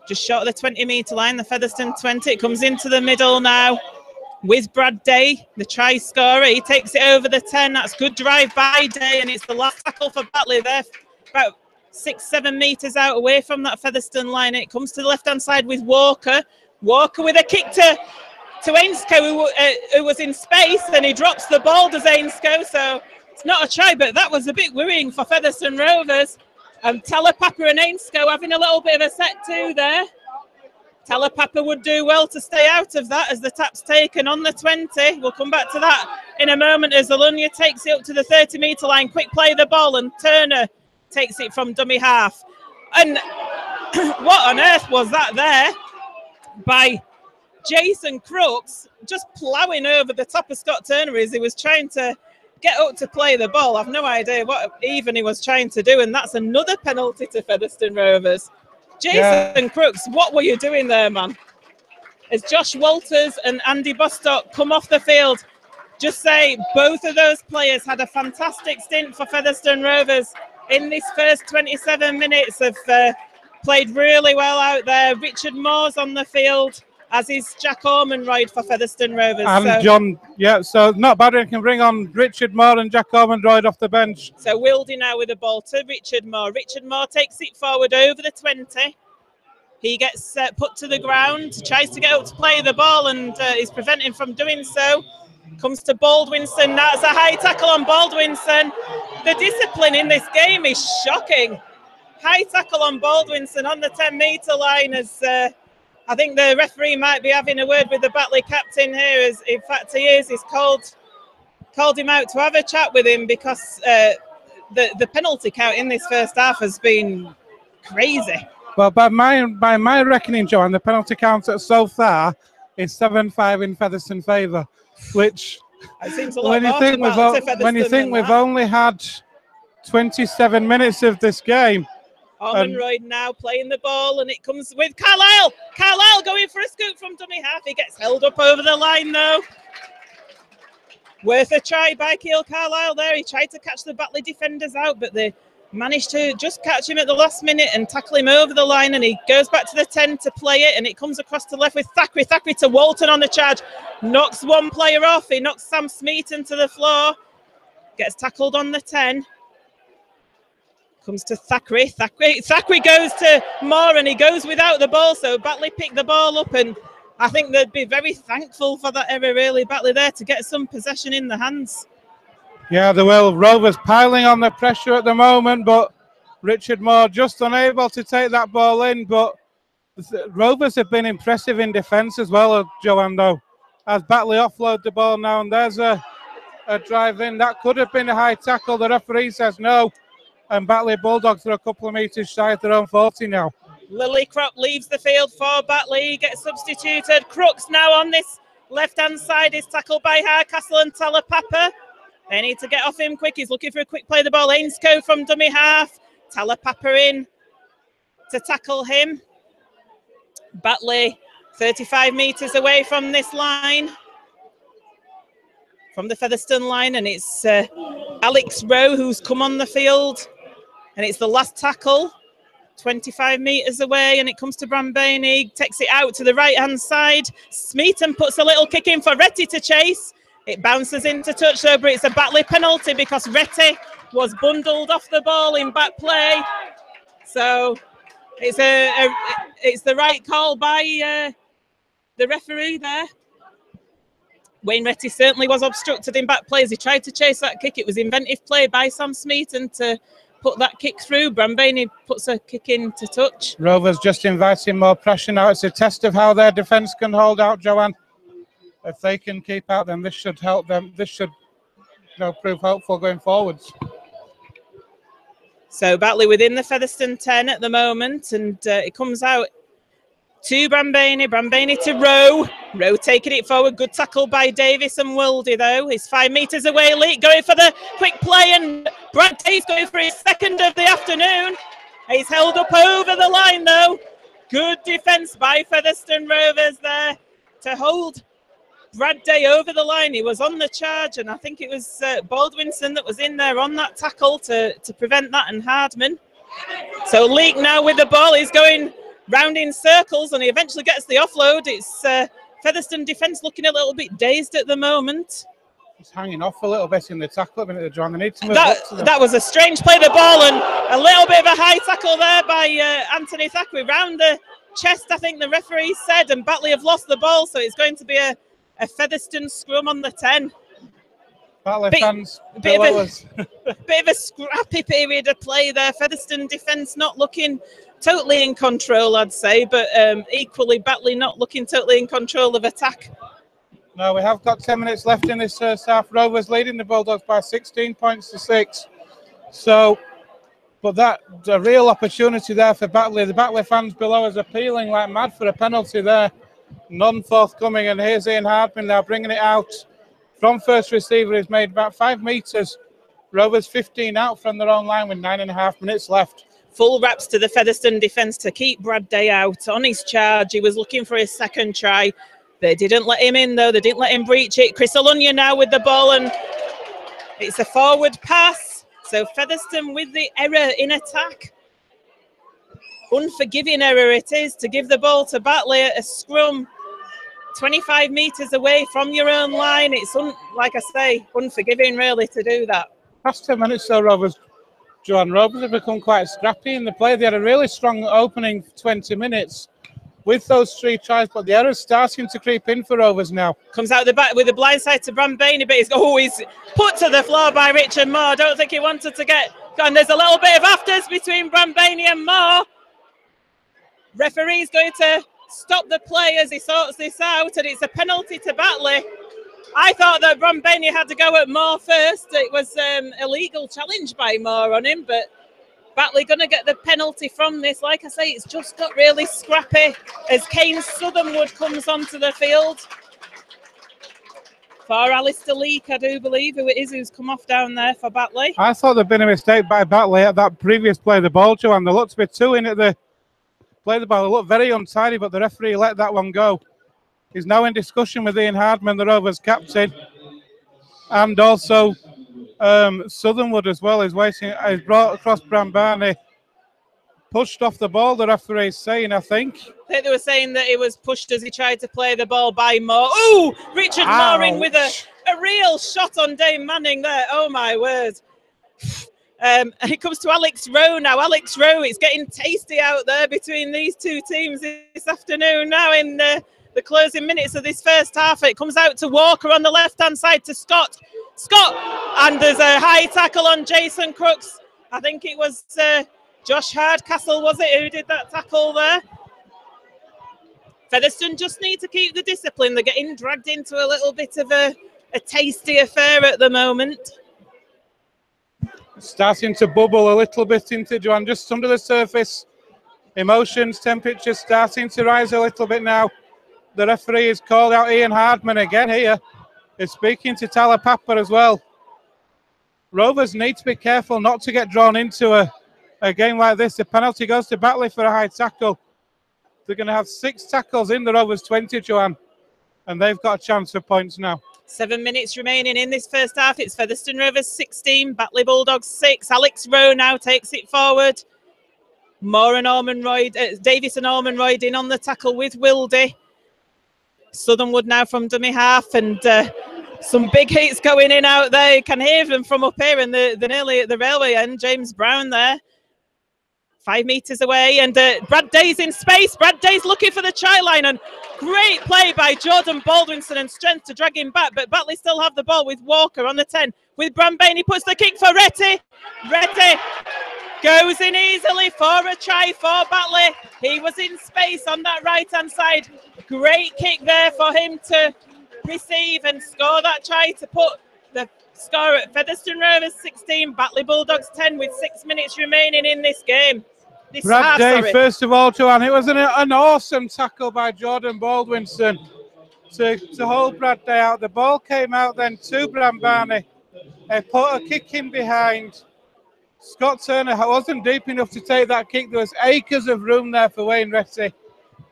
Just short of the 20-metre line, the Featherstone 20. It comes into the middle now with Brad Day, the try scorer. He takes it over the 10. That's good drive by Day, and it's the last tackle for Batley there, about 6-7 metres out away from that Featherstone line. It comes to the left-hand side with Walker. Walker with a kick to Ainscough, who was in space, and he drops the ball, does Ainscough. So it's not a try, but that was a bit worrying for Featherstone Rovers. Telepapa and Ainscough having a little bit of a set too there. Telepapa would do well to stay out of that as the tap's taken on the 20. We'll come back to that in a moment as Alunja takes it up to the 30-metre line. Quick play the ball, and Turner takes it from dummy half. And what on earth was that there by Jason Crooks, just ploughing over the top of Scott Turner as he was trying to get up to play the ball. I've no idea what even he was trying to do, and that's another penalty to Featherstone Rovers. Jason Crooks, what were you doing there, man? As Josh Walters and Andy Bostock come off the field, just say both of those players had a fantastic stint for Featherstone Rovers in this first 27 minutes. Have played really well out there. Richard Moore's on the field, as is Jack Ormonroyd for Featherstone Rovers. And John, so not bad. We can bring on Richard Moore and Jack Ormonroyd off the bench. So Wildy now with the ball to Richard Moore. Richard Moore takes it forward over the 20. He gets put to the ground, tries to get up to play the ball, and is prevented from doing so. Comes to Baldwinson. That's a high tackle on Baldwinson. The discipline in this game is shocking. High tackle on Baldwinson on the 10-metre line as I think the referee might be having a word with the Batley captain here, as in fact he is. He's called him out to have a chat with him because the penalty count in this first half has been crazy. Well, by my reckoning, Joanne, the penalty count so far is 7-5 in Featherstone favour, which it seems a lot when you think we've only had 27 minutes of this game. Ormonroyd now playing the ball, and it comes with Carlisle. Carlisle going for a scoop from dummy half. He gets held up over the line though. Worth a try by Keil Carlisle there. He tried to catch the Batley defenders out, but they managed to just catch him at the last minute and tackle him over the line, and he goes back to the 10 to play it, and it comes across to left with Thackeray. Thackeray to Walton on the charge. Knocks one player off. He knocks Sam Smeaton to the floor. Gets tackled on the 10. Comes to Thackeray. Thackeray goes to Moore, and he goes without the ball, so Batley picked the ball up, and I think they'd be very thankful for that error, really, Batley there, to get some possession in the hands. Yeah, they will. Rovers piling on the pressure at the moment, but Richard Moore just unable to take that ball in. But Rovers have been impressive in defence as well, Joanne, though. As Batley offload the ball now, and there's a drive in. That could have been a high tackle. The referee says no. And Batley Bulldogs are a couple of metres shy of their own 40 now. Lillycrop leaves the field for Batley. He gets substituted. Crooks now on this left-hand side is tackled by Hardcastle and Telepapa. They need to get off him quick. He's looking for a quick play. The ball, Ainscough from dummy half. Telepapa in to tackle him. Batley 35 metres away from this line, from the Featherstone line, and it's Alex Rowe who's come on the field, and it's the last tackle, 25 metres away, and it comes to Brambani, takes it out to the right-hand side. Smeaton puts a little kick in for Retty to chase. It bounces into touch, though, but it's a Batley penalty because Retty was bundled off the ball in back play. So it's it's the right call by the referee there. Wayne Retty certainly was obstructed in back play as he tried to chase that kick. It was inventive play by Sam Smeaton to put that kick through. Brambani puts a kick into touch. Rovers just inviting more pressure now. It's a test of how their defence can hold out, Joanne. If they can keep out, then this should help them. This should, prove hopeful going forwards. So Batley within the Featherstone 10 at the moment, and it comes out to Brambani. Brambani to Rowe. Rowe taking it forward. Good tackle by Davis and Wildy, though. He's 5 metres away. Leak going for the quick play, and Brad Day's going for his second of the afternoon. He's held up over the line, though. Good defence by Featherstone Rovers there to hold Brad Day over the line. He was on the charge, and I think it was Baldwinson that was in there on that tackle to prevent that, and Hardman. So Leake now with the ball. He's going round in circles, and he eventually gets the offload. It's Featherston defence looking a little bit dazed at the moment. He's hanging off a little bit in the tackle. They need to move that was a strange play of the ball, and a little bit of a high tackle there by Anthony Thackeray round the chest, I think the referee said, and Batley have lost the ball, so it's going to be a Featherston scrum on the 10. Batley fans, bit of a scrappy period of play there. Featherston defence not looking totally in control, I'd say, but equally Batley not looking totally in control of attack. No, we have got 10 minutes left in this first half. Rovers leading the Bulldogs by 16 points to 6. So, but that's a real opportunity there for Batley. The Batley fans below us appealing like mad for a penalty there. None forthcoming, and here's Ian Hardman now bringing it out from first receiver. He's made about 5 metres. Rovers 15 out from their own line with 9.5 minutes left. Full wraps to the Featherston defence to keep Brad Day out on his charge. He was looking for his second try. They didn't let him in, though. They didn't let him breach it. Chris Alunya now with the ball, and it's a forward pass. So Featherston with the error in attack. Unforgiving error it is to give the ball to Batley at a scrum 25 metres away from your own line. It's, like I say, unforgiving really to do that. Past 10 minutes though, Rovers have become quite scrappy in the play. They had a really strong opening 20 minutes with those 3 tries, but the error's starting to creep in for Rovers now. Comes out the back with a blindside to Brambaini, but he's put to the floor by Richard Moore. I don't think he wanted to get, and there's a little bit of afters between Brambaini and Moore. Referee's going to stop the play as he sorts this out, and it's a penalty to Batley. I thought that Brambaini had to go at Moore first. It was a legal challenge by Moore on him, but Batley going to get the penalty from this. Like I say, it's just got really scrappy as Kane Southernwood comes onto the field for Alistair Leake, I do believe, who it is who's come off down there for Batley. I thought there'd been a mistake by Batley at that previous play of the ball, Joanne. They looked to be 2 in at the play the ball. They looked very untidy, but the referee let that one go. He's now in discussion with Ian Hardman, the Rovers captain, and also Southernwood as well is waiting. He's brought across Brambani, pushed off the ball, the referee's saying, I think. I think they were saying that it was pushed as he tried to play the ball by Moore. Oh, Richard Moore in with a real shot on Dane Manning there. Oh, my word. And it comes to Alex Rowe now. Alex Rowe, it's getting tasty out there between these 2 teams this afternoon now in the closing minutes of this first half. It comes out to Walker on the left-hand side to Scott, and there's a high tackle on Jason Crooks. I think it was Josh Hardcastle, was it, who did that tackle there? Featherston just need to keep the discipline. They're getting dragged into a little bit of a tasty affair at the moment. Starting to bubble a little bit into Joanne, just under the surface. Emotions, temperatures starting to rise a little bit now. The referee has called out Ian Hardman again here. He's speaking to Tyler Papa as well. Rovers need to be careful not to get drawn into a game like this. The penalty goes to Batley for a high tackle. They're going to have 6 tackles in the Rovers 20, Joanne, and they've got a chance for points now. 7 minutes remaining in this first half. It's Featherston Rovers 16, Batley Bulldogs 6. Alex Rowe now takes it forward. Moore and Ormonroyd, Davis and Ormonroyd in on the tackle with Wildy. Southernwood now from dummy half, and some big hits going in out there. You can hear them from up here, and they're nearly at the railway end. James Brown there, 5 metres away, and Brad Day's in space. Brad Day's looking for the try line, and great play by Jordan Baldwinson and strength to drag him back, but Batley still have the ball with Walker on the 10. With Brambane, he puts the kick for Retty. Retty goes in easily for a try for Batley. He was in space on that right-hand side. Great kick there for him to receive and score that try to put the score at Featherston Rovers 16, Batley Bulldogs 10 with 6 minutes remaining in this game. Brad Day, first of all, Joanne, it was an awesome tackle by Jordan Baldwinson to hold Brad Day out. The ball came out then to Brambani. He put a kick in behind. Scott Turner wasn't deep enough to take that kick. There was acres of room there for Wayne Retty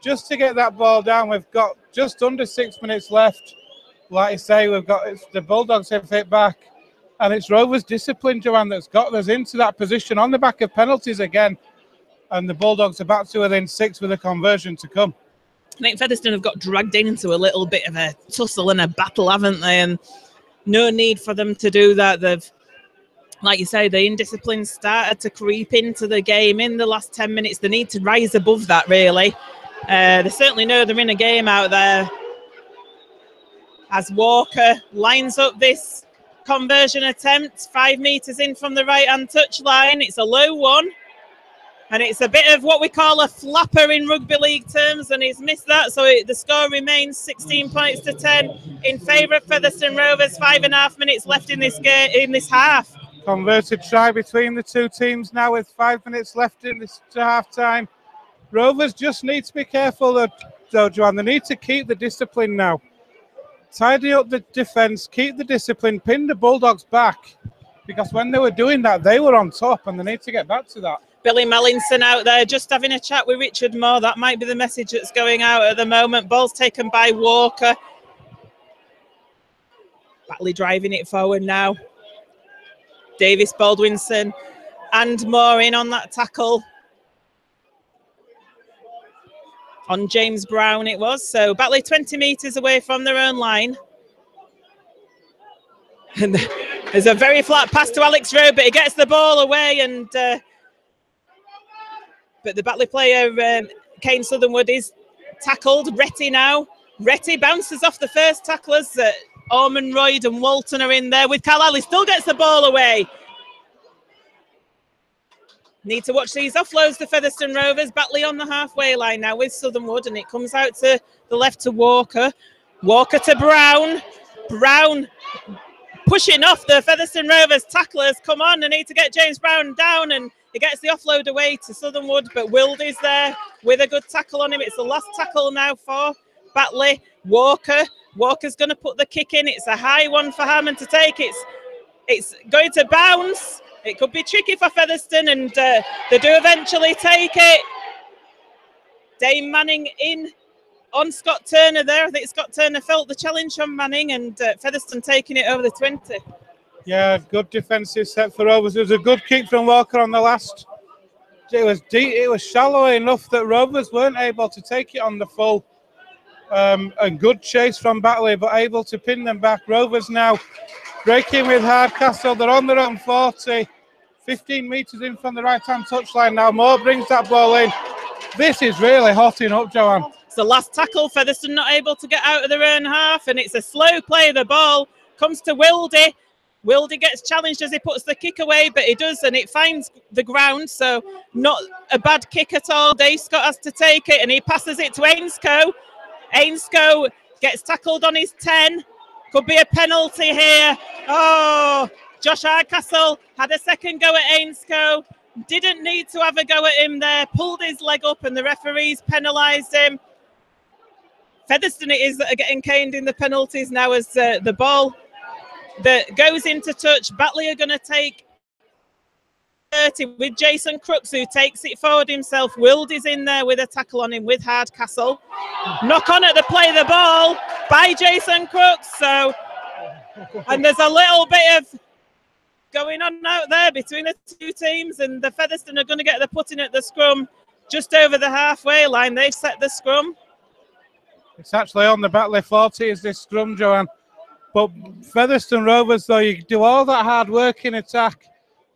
just to get that ball down. We've got just under 6 minutes left. like I say, we've got the Bulldogs have hit back, and it's Rovers' discipline, Joanne, that's got us into that position on the back of penalties again. And the Bulldogs are back to within 6 with a conversion to come. I think Featherstone have got dragged into a little bit of a tussle and a battle, haven't they? And no need for them to do that. They've, like you say, the indiscipline started to creep into the game in the last 10 minutes. They need to rise above that, really. They certainly know they're in a game out there. As Walker lines up this conversion attempt, 5 metres in from the right-hand touch line. It's a low one. And it's a bit of what we call a flapper in rugby league terms, and he's missed that. So the score remains 16 points to 10 in favour of Featherston Rovers. 5.5 minutes left in this game, in this half. Converted try between the two teams now with 5 minutes left in this half time. Rovers just need to be careful though, Joanne. They need to keep the discipline now. Tidy up the defence, keep the discipline, pin the Bulldogs back. Because when they were doing that, they were on top, and they need to get back to that. Billy Mallinson out there just having a chat with Richard Moore. That might be the message that's going out at the moment. Ball's taken by Walker. Batley driving it forward now. Davis, Baldwinson and Moore in on that tackle. On James Brown it was. So Batley 20 metres away from their own line. And there's a very flat pass to Alex Rowe, but he gets the ball away and... but the Batley player, Kane Southernwood, is tackled. Retty now. Retty bounces off the first tacklers. Orman Royd and Walton are in there with Carlisle. He still gets the ball away. Need to watch these offloads to Featherstone Rovers. Batley on the halfway line now with Southernwood, and it comes out to the left to Walker. Walker to Brown. Brown pushing off the Featherstone Rovers tacklers. Come on, they need to get James Brown down, and he gets the offload away to Southernwood, but Wildy's there with a good tackle on him. It's the last tackle now for Batley. Walker's going to put the kick in. It's a high one for Harmon to take. It's going to bounce. It could be tricky for Featherstone, and they do eventually take it. Dame Manning in on Scott Turner there. I think Scott Turner felt the challenge from Manning, and Featherstone taking it over the 20. Yeah, good defensive set for Rovers. It was a good kick from Walker on the last. It was deep. It was shallow enough that Rovers weren't able to take it on the full. A good chase from Batley, but able to pin them back. Rovers now breaking with Hardcastle. They're on their own 40. 15 metres in from the right-hand touchline now. Moore brings that ball in. This is really hotting up, Joanne. It's the last tackle. Featherstone not able to get out of their own half, and it's a slow play. The ball comes to Wildy. Wildy gets challenged as he puts the kick away, but he does, and it finds the ground, so not a bad kick at all. Dave Scott has to take it, and he passes it to Ainscoe. Ainscoe gets tackled on his 10. Could be a penalty here. Oh, Josh Hardcastle had a second go at Ainscoe. Didn't need to have a go at him there. Pulled his leg up, and the referees penalised him. Featherstone it is that are getting caned in the penalties now as the ball that goes into touch. Batley are going to take 30 with Jason Crooks, who takes it forward himself. Wildy's in there with a tackle on him with Hardcastle. Knock on at the play the ball by Jason Crooks. So, and there's a little bit of going on out there between the two teams, and the Featherstone are going to get the putting at the scrum just over the halfway line. They've set the scrum. It's actually on the Batley 40 is this scrum, Joanne. But Featherstone Rovers, though, you do all that hard work in attack,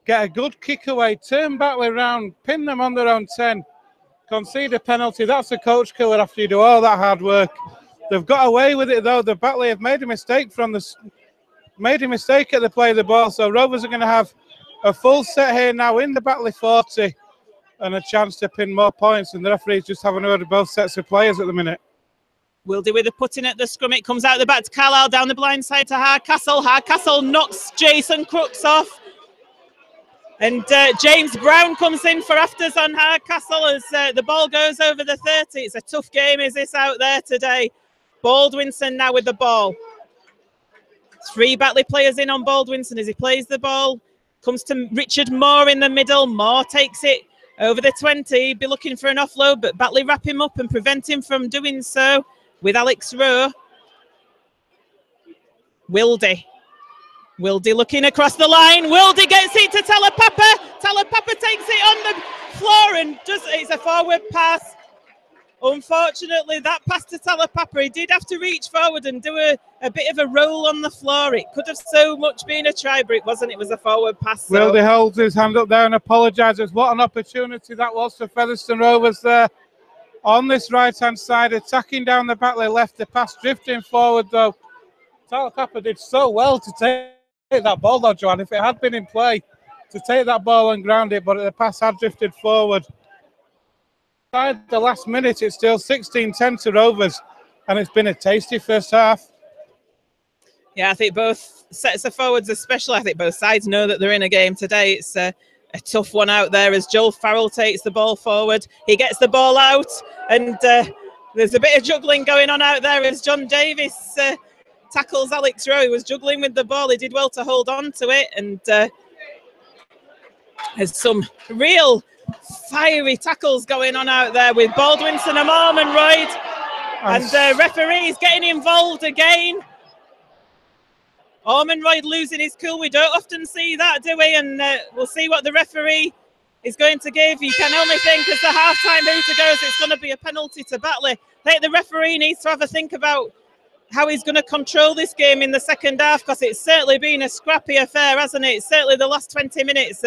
get a good kick away, turn Batley round, pin them on their own 10, concede a penalty. That's a coach killer after you do all that hard work. They've got away with it, though. The Batley have made a mistake at the play of the ball. So Rovers are going to have a full set here now in the Batley 40 and a chance to pin more points. And the referee's just having a word of both sets of players at the minute. Wildy with a putting at the scrum. It comes out the back to Carlisle, down the blind side to Hardcastle. Hardcastle knocks Jason Crooks off. And James Brown comes in for afters on Hardcastle as the ball goes over the 30. It's a tough game, is this out there today? Baldwinson now with the ball. 3 Batley players in on Baldwinson as he plays the ball. Comes to Richard Moore in the middle. Moore takes it over the 20. He'd be looking for an offload, but Batley wrap him up and prevent him from doing so with Alex Rowe. Wildy. Wildy looking across the line. Wildy gets it to Talapapa. Talapapa takes it on the floor and it's a forward pass. Unfortunately, that pass to Talapapa, he did have to reach forward and do a bit of a roll on the floor. It could have so much been a try, but it wasn't. It was a forward pass. So. Wildy holds his hand up there and apologises. What an opportunity that was for Featherston Rovers there. On this right-hand side, attacking down the Batley left, the pass drifting forward though. Talapapa did so well to take that ball though, Joanne. If it had been in play, to take that ball and ground it, but the pass had drifted forward. Inside the last minute, it's still 16-10 to Rovers, and it's been a tasty first half. Yeah, I think both sets of forwards, especially, I think both sides know that they're in a game today. It's a tough one out there as Joel Farrell takes the ball forward. He gets the ball out, and there's a bit of juggling going on out there as John Davis tackles Alex Rowe. He was juggling with the ball. He did well to hold on to it, and there's some real fiery tackles going on out there with Baldwinson and Ormonroyd, and referees getting involved again. Ormonroyd losing his cool. We don't often see that, do we? And we'll see what the referee is going to give. You can only think as the half-time hooter goes, it's going to be a penalty to Batley. I think the referee needs to have a think about how he's going to control this game in the second half, because it's certainly been a scrappy affair, hasn't it? Certainly the last 20 minutes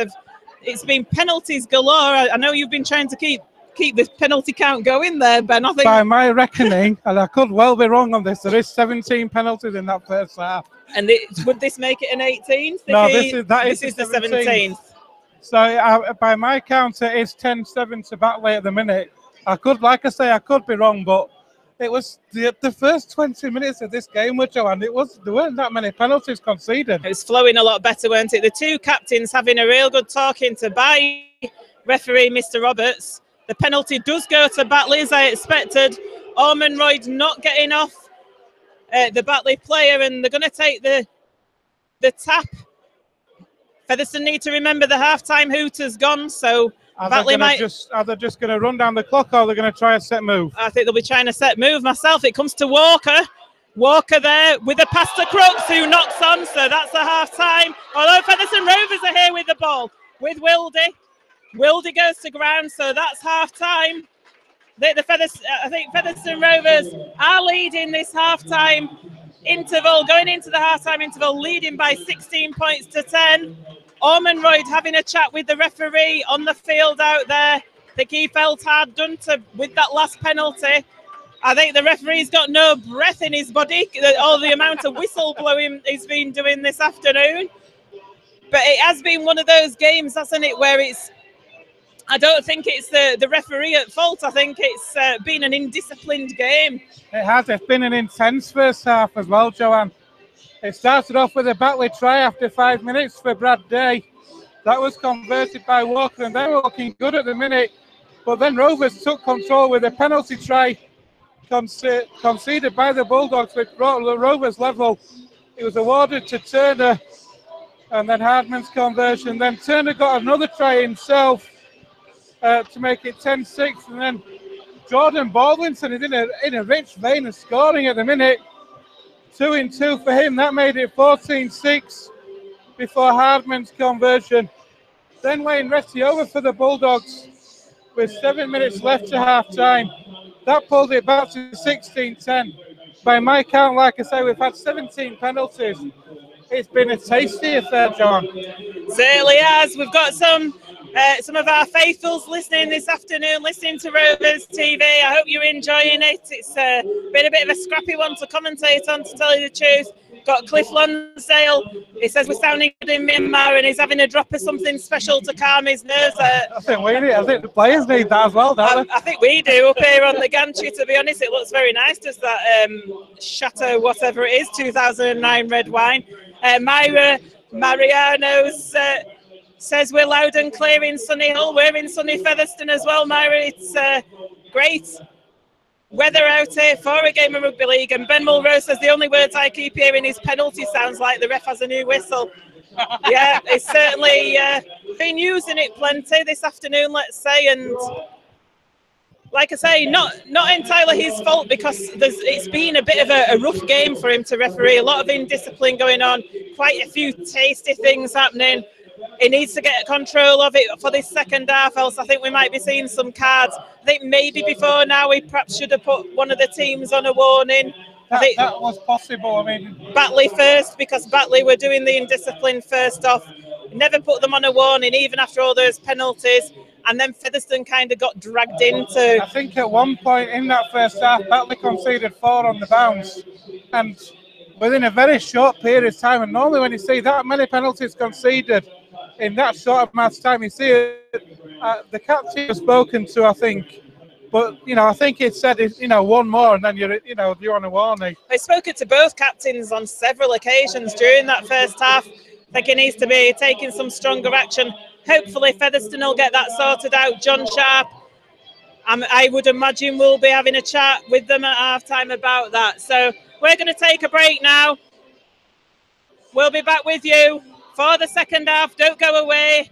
it's been penalties galore. I know you've been trying to keep the penalty count going there, Ben. I think by my reckoning, and I could well be wrong on this, there is 17 penalties in that first half. And would this make it an 18th? No, this is the 17th. So by my count, it is 10-7 to Batley at the minute. I could be wrong, but it was the first 20 minutes of this game, Joanne, there weren't that many penalties conceded. It was flowing a lot better, weren't it? The two captains having a real good talking to by referee Mr. Roberts. The penalty does go to Batley as I expected. Ormonroyd not getting off the Batley player, and they're going to take the tap. Featherston need to remember the half-time hooter's gone, so Batley might... Are they just going to run down the clock, or are they going to try a set move? I think they'll be trying a set move myself. It comes to Walker. Walker there with a pass to Crooks, who knocks on, so that's a half-time. Although Featherston Rovers are here with the ball, with Wildy. Wildy goes to ground, so that's half-time. I think Featherston Rovers are leading this half-time interval, going into the half-time interval, leading by 16 points to 10. Ormonroyd having a chat with the referee on the field out there. I think he felt hard done with that last penalty. I think the referee's got no breath in his body, all the amount of whistle blowing he's been doing this afternoon. But it has been one of those games, hasn't it, where I don't think it's the referee at fault. I think it's been an indisciplined game. It has. It's been an intense first half as well, Joanne. It started off with a Batley try after 5 minutes for Brad Day. That was converted by Walker, and they were looking good at the minute. But then Rovers took control with a penalty try conceded by the Bulldogs, which brought the Rovers level. It was awarded to Turner, and then Hardman's conversion. Then Turner got another try himself to make it 10-6, and then Jordan Baldwinson is in a rich vein of scoring at the minute. 2-2 for him. That made it 14-6 before Hardman's conversion. Then Wayne Retty over for the Bulldogs with 7 minutes left to half-time. That pulled it back to 16-10. By my count, like I say, we've had 17 penalties. It's been a tasty affair, John. Certainly has. We've got some of our faithfuls listening this afternoon, listening to Rovers TV. I hope you're enjoying it. It's been a bit of a scrappy one to commentate on, to tell you the truth. Got Cliff Lonsdale. He says we're sounding good in Myanmar, and he's having a drop of something special to calm his nerves. I think the players need that as well, don't they? I think we do up here on the gantry, to be honest. It looks very nice, just that Chateau, whatever it is, 2009 red wine. Myra Mariano's says we're loud and clear in Sunny Hill. We're in sunny Featherston as well, Myra. It's great weather out here for a game of rugby league. And Ben Mulrose says the only words I keep hearing is penalty sounds like the ref has a new whistle. Yeah, it's certainly been using it plenty this afternoon, let's say. And like I say, not entirely his fault because it's been a bit of a rough game for him to referee. A lot of indiscipline going on, quite a few tasty things happening. He needs to get control of it for this second half, else I think we might be seeing some cards. I think maybe before now we perhaps should have put one of the teams on a warning. I think that was possible. I mean, Batley first, because Batley were doing the indiscipline first off. Never put them on a warning, even after all those penalties. And then Featherstone kind of got dragged into. I think at one point in that first half, Batley conceded 4 on the bounce, and within a very short period of time. And normally, when you see that many penalties conceded in that short amount of time, you see the captain was spoken to, I think. But I think it said, one more, and then you're on a warning. I've spoken to both captains on several occasions during that first half. I think he needs to be taking some stronger action. Hopefully, Featherstone will get that sorted out. John Sharp, I would imagine we'll be having a chat with them at half time about that. So we're going to take a break now. We'll be back with you for the second half. Don't go away.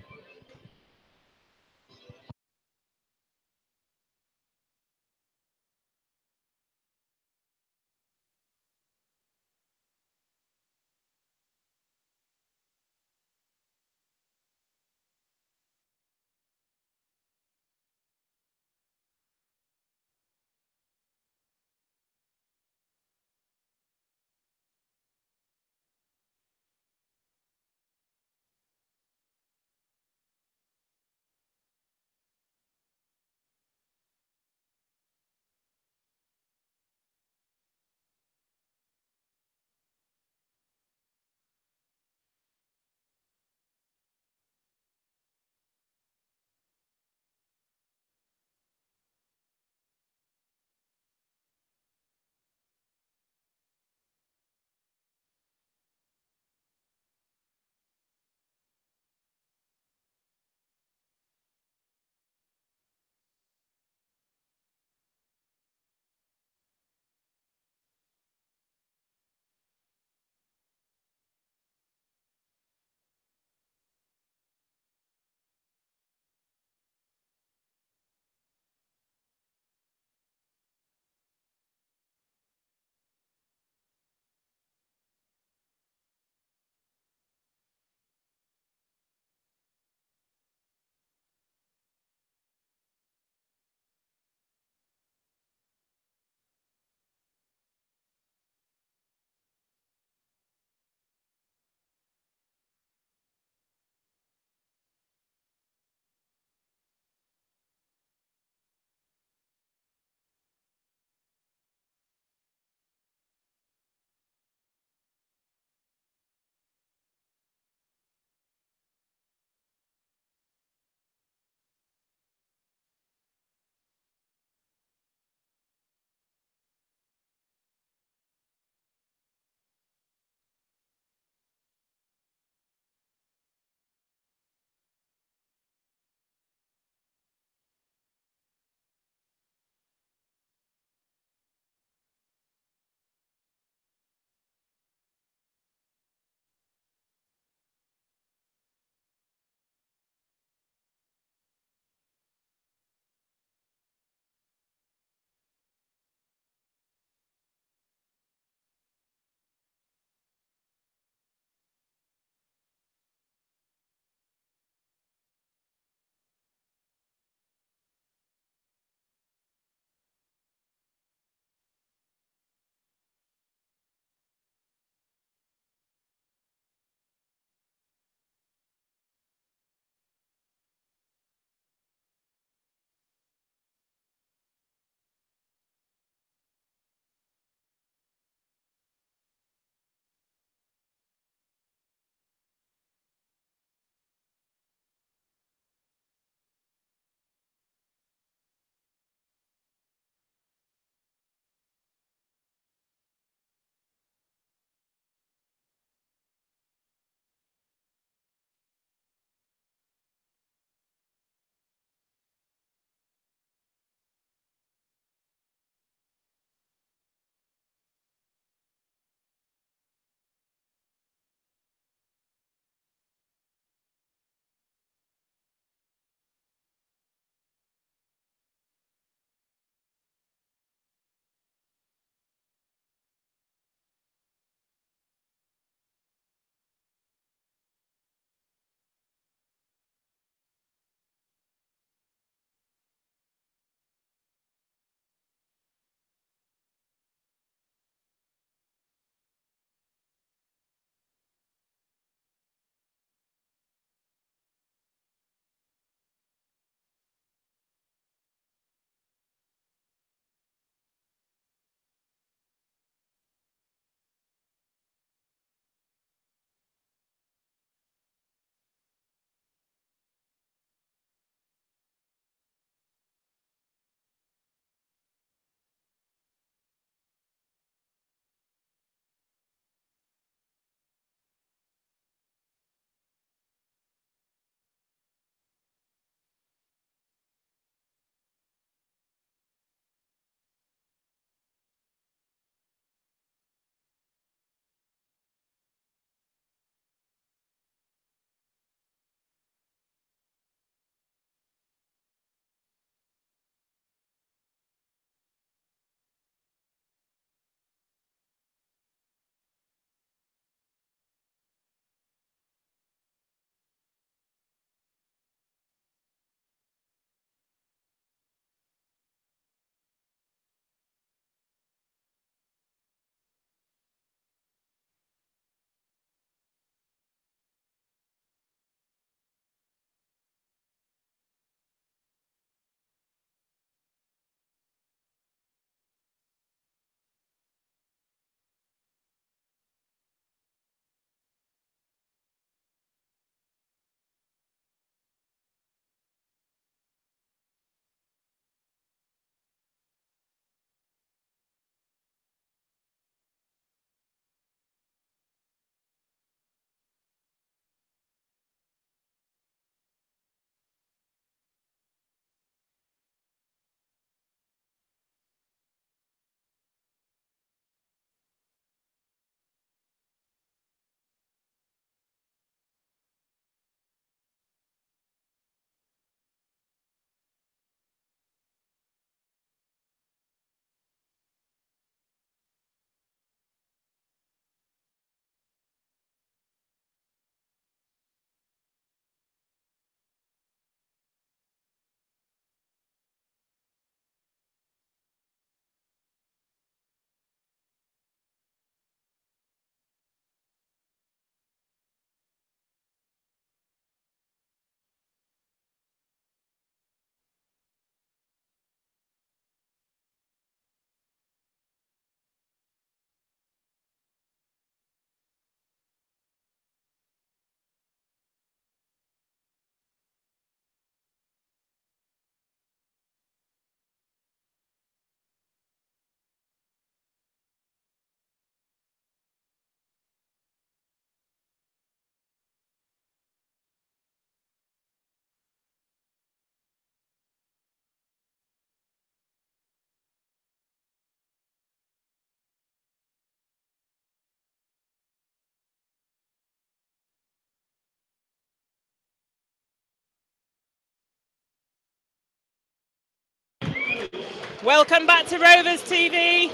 Welcome back to Rovers TV.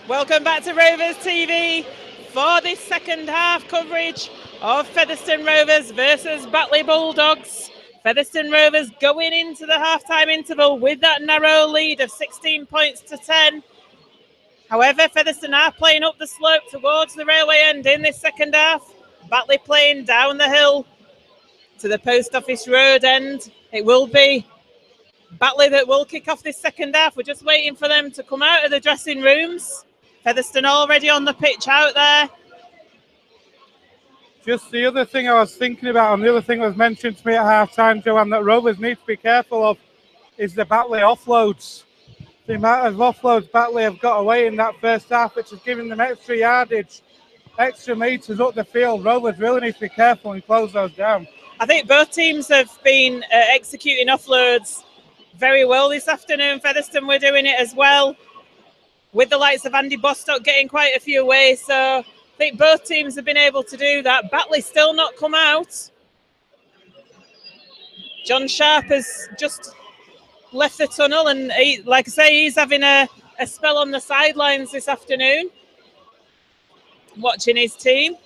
Welcome back to Rovers TV for this second half coverage of Featherstone Rovers versus Batley Bulldogs. Featherstone Rovers going into the half-time interval with that narrow lead of 16 points to 10. However, Featherstone are playing up the slope towards the railway end in this second half. Batley playing down the hill to the Post Office Road end. It will be Batley that will kick off this second half. We're just waiting for them to come out of the dressing rooms. Featherstone already on the pitch out there. Just the other thing I was thinking about, and the other thing that was mentioned to me at half-time, Joanne, that Rovers need to be careful of is the Batley offloads. The amount of offloads Batley have got away in that first half, which has given them extra yardage, extra metres up the field. Rovers really need to be careful and close those down. I think both teams have been executing offloads very well this afternoon. Featherstone were doing it as well, with the likes of Andy Bostock getting quite a few away. So I think both teams have been able to do that. Batley still not come out. John Sharp has just left the tunnel, and he, like I say, he's having a spell on the sidelines this afternoon, watching his team.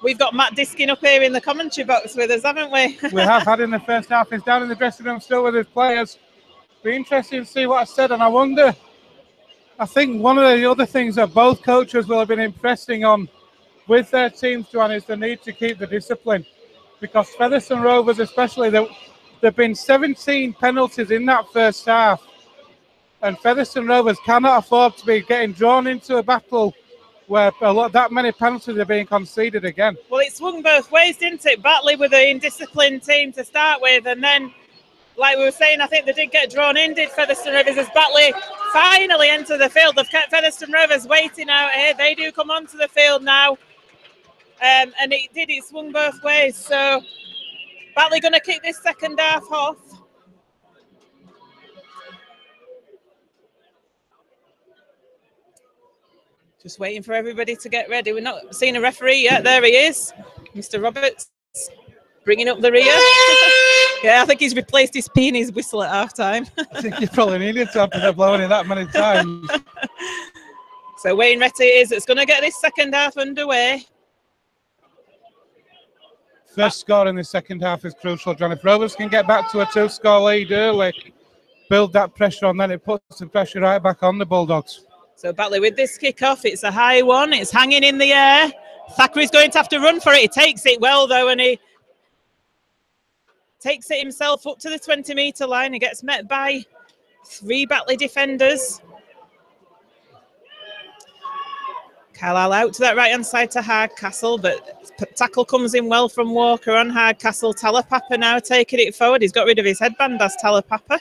We've got Matt Diskin up here in the commentary box with us, haven't we? We have had in the first half. He's down in the dressing room still with his players. Be interesting to see what I said, and I think one of the other things that both coaches will have been impressing on with their teams, Joanne, is the need to keep the discipline. Because Featherston Rovers especially, there have been 17 penalties in that first half. And Featherston Rovers cannot afford to be getting drawn into a battle where that many penalties are being conceded again. Well, it swung both ways, didn't it? Batley with an indisciplined team to start with, and then, like we were saying, I think they did get drawn in, did Featherstone Rovers, as Batley finally enter the field. They've kept Featherstone Rovers waiting out here. They do come onto the field now. And it swung both ways. So Batley going to kick this second half off. Just waiting for everybody to get ready. We're not seeing a referee yet. There he is, Mr. Roberts, bringing up the rear. Yeah, I think he's replaced his pee and his whistle at half-time. I think you probably needed to after they're blowing it that many times. So Wayne Retty is going to get this second half underway. First score in the second half is crucial, John. If Rovers can get back to a 2-score lead early, build that pressure on, then it puts the pressure right back on the Bulldogs. So Batley with this kick-off, it's a high one. It's hanging in the air. Thackeray's going to have to run for it. He takes it well, though, and he takes it himself up to the 20-metre line. He gets met by 3 Batley defenders. Carlisle out to that right-hand side to Hardcastle, but tackle comes in well from Walker on Hardcastle. Talapapa now taking it forward. He's got rid of his headband, as Talapapa.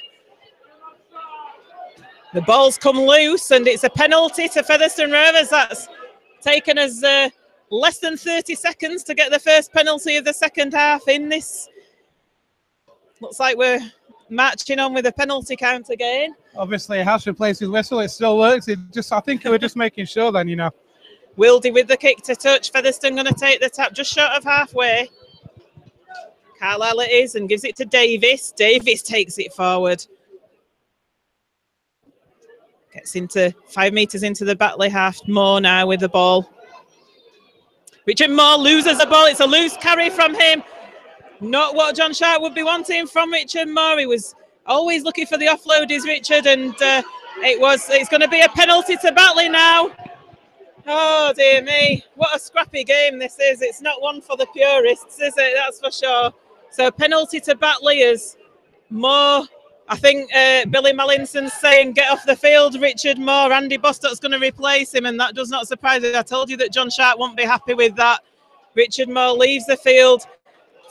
The ball's come loose, and it's a penalty to Featherstone Rovers. That's taken us less than 30 seconds to get the first penalty of the second half in this. Looks like we're marching on with a penalty count again. Obviously, he has replaced his whistle. It still works. I think they were just making sure then, you know. Wildy with the kick to touch. Featherstone going to take the tap just short of halfway. Carlisle it is, and gives it to Davis. Davis takes it forward. Gets into 5 metres into the Batley half. Moore now with the ball. Richard Moore loses the ball. It's a loose carry from him. Not what John Sharp would be wanting from Richard Moore. He was always looking for the offload, is Richard, and it's going to be a penalty to Batley now. Oh, dear me. What a scrappy game this is. It's not one for the purists, is it? That's for sure. So penalty to Batley is Moore. I think Billy Mallinson's saying, get off the field, Richard Moore. Andy Bostock's going to replace him, and that does not surprise me. I told you that John Sharp won't be happy with that. Richard Moore leaves the field.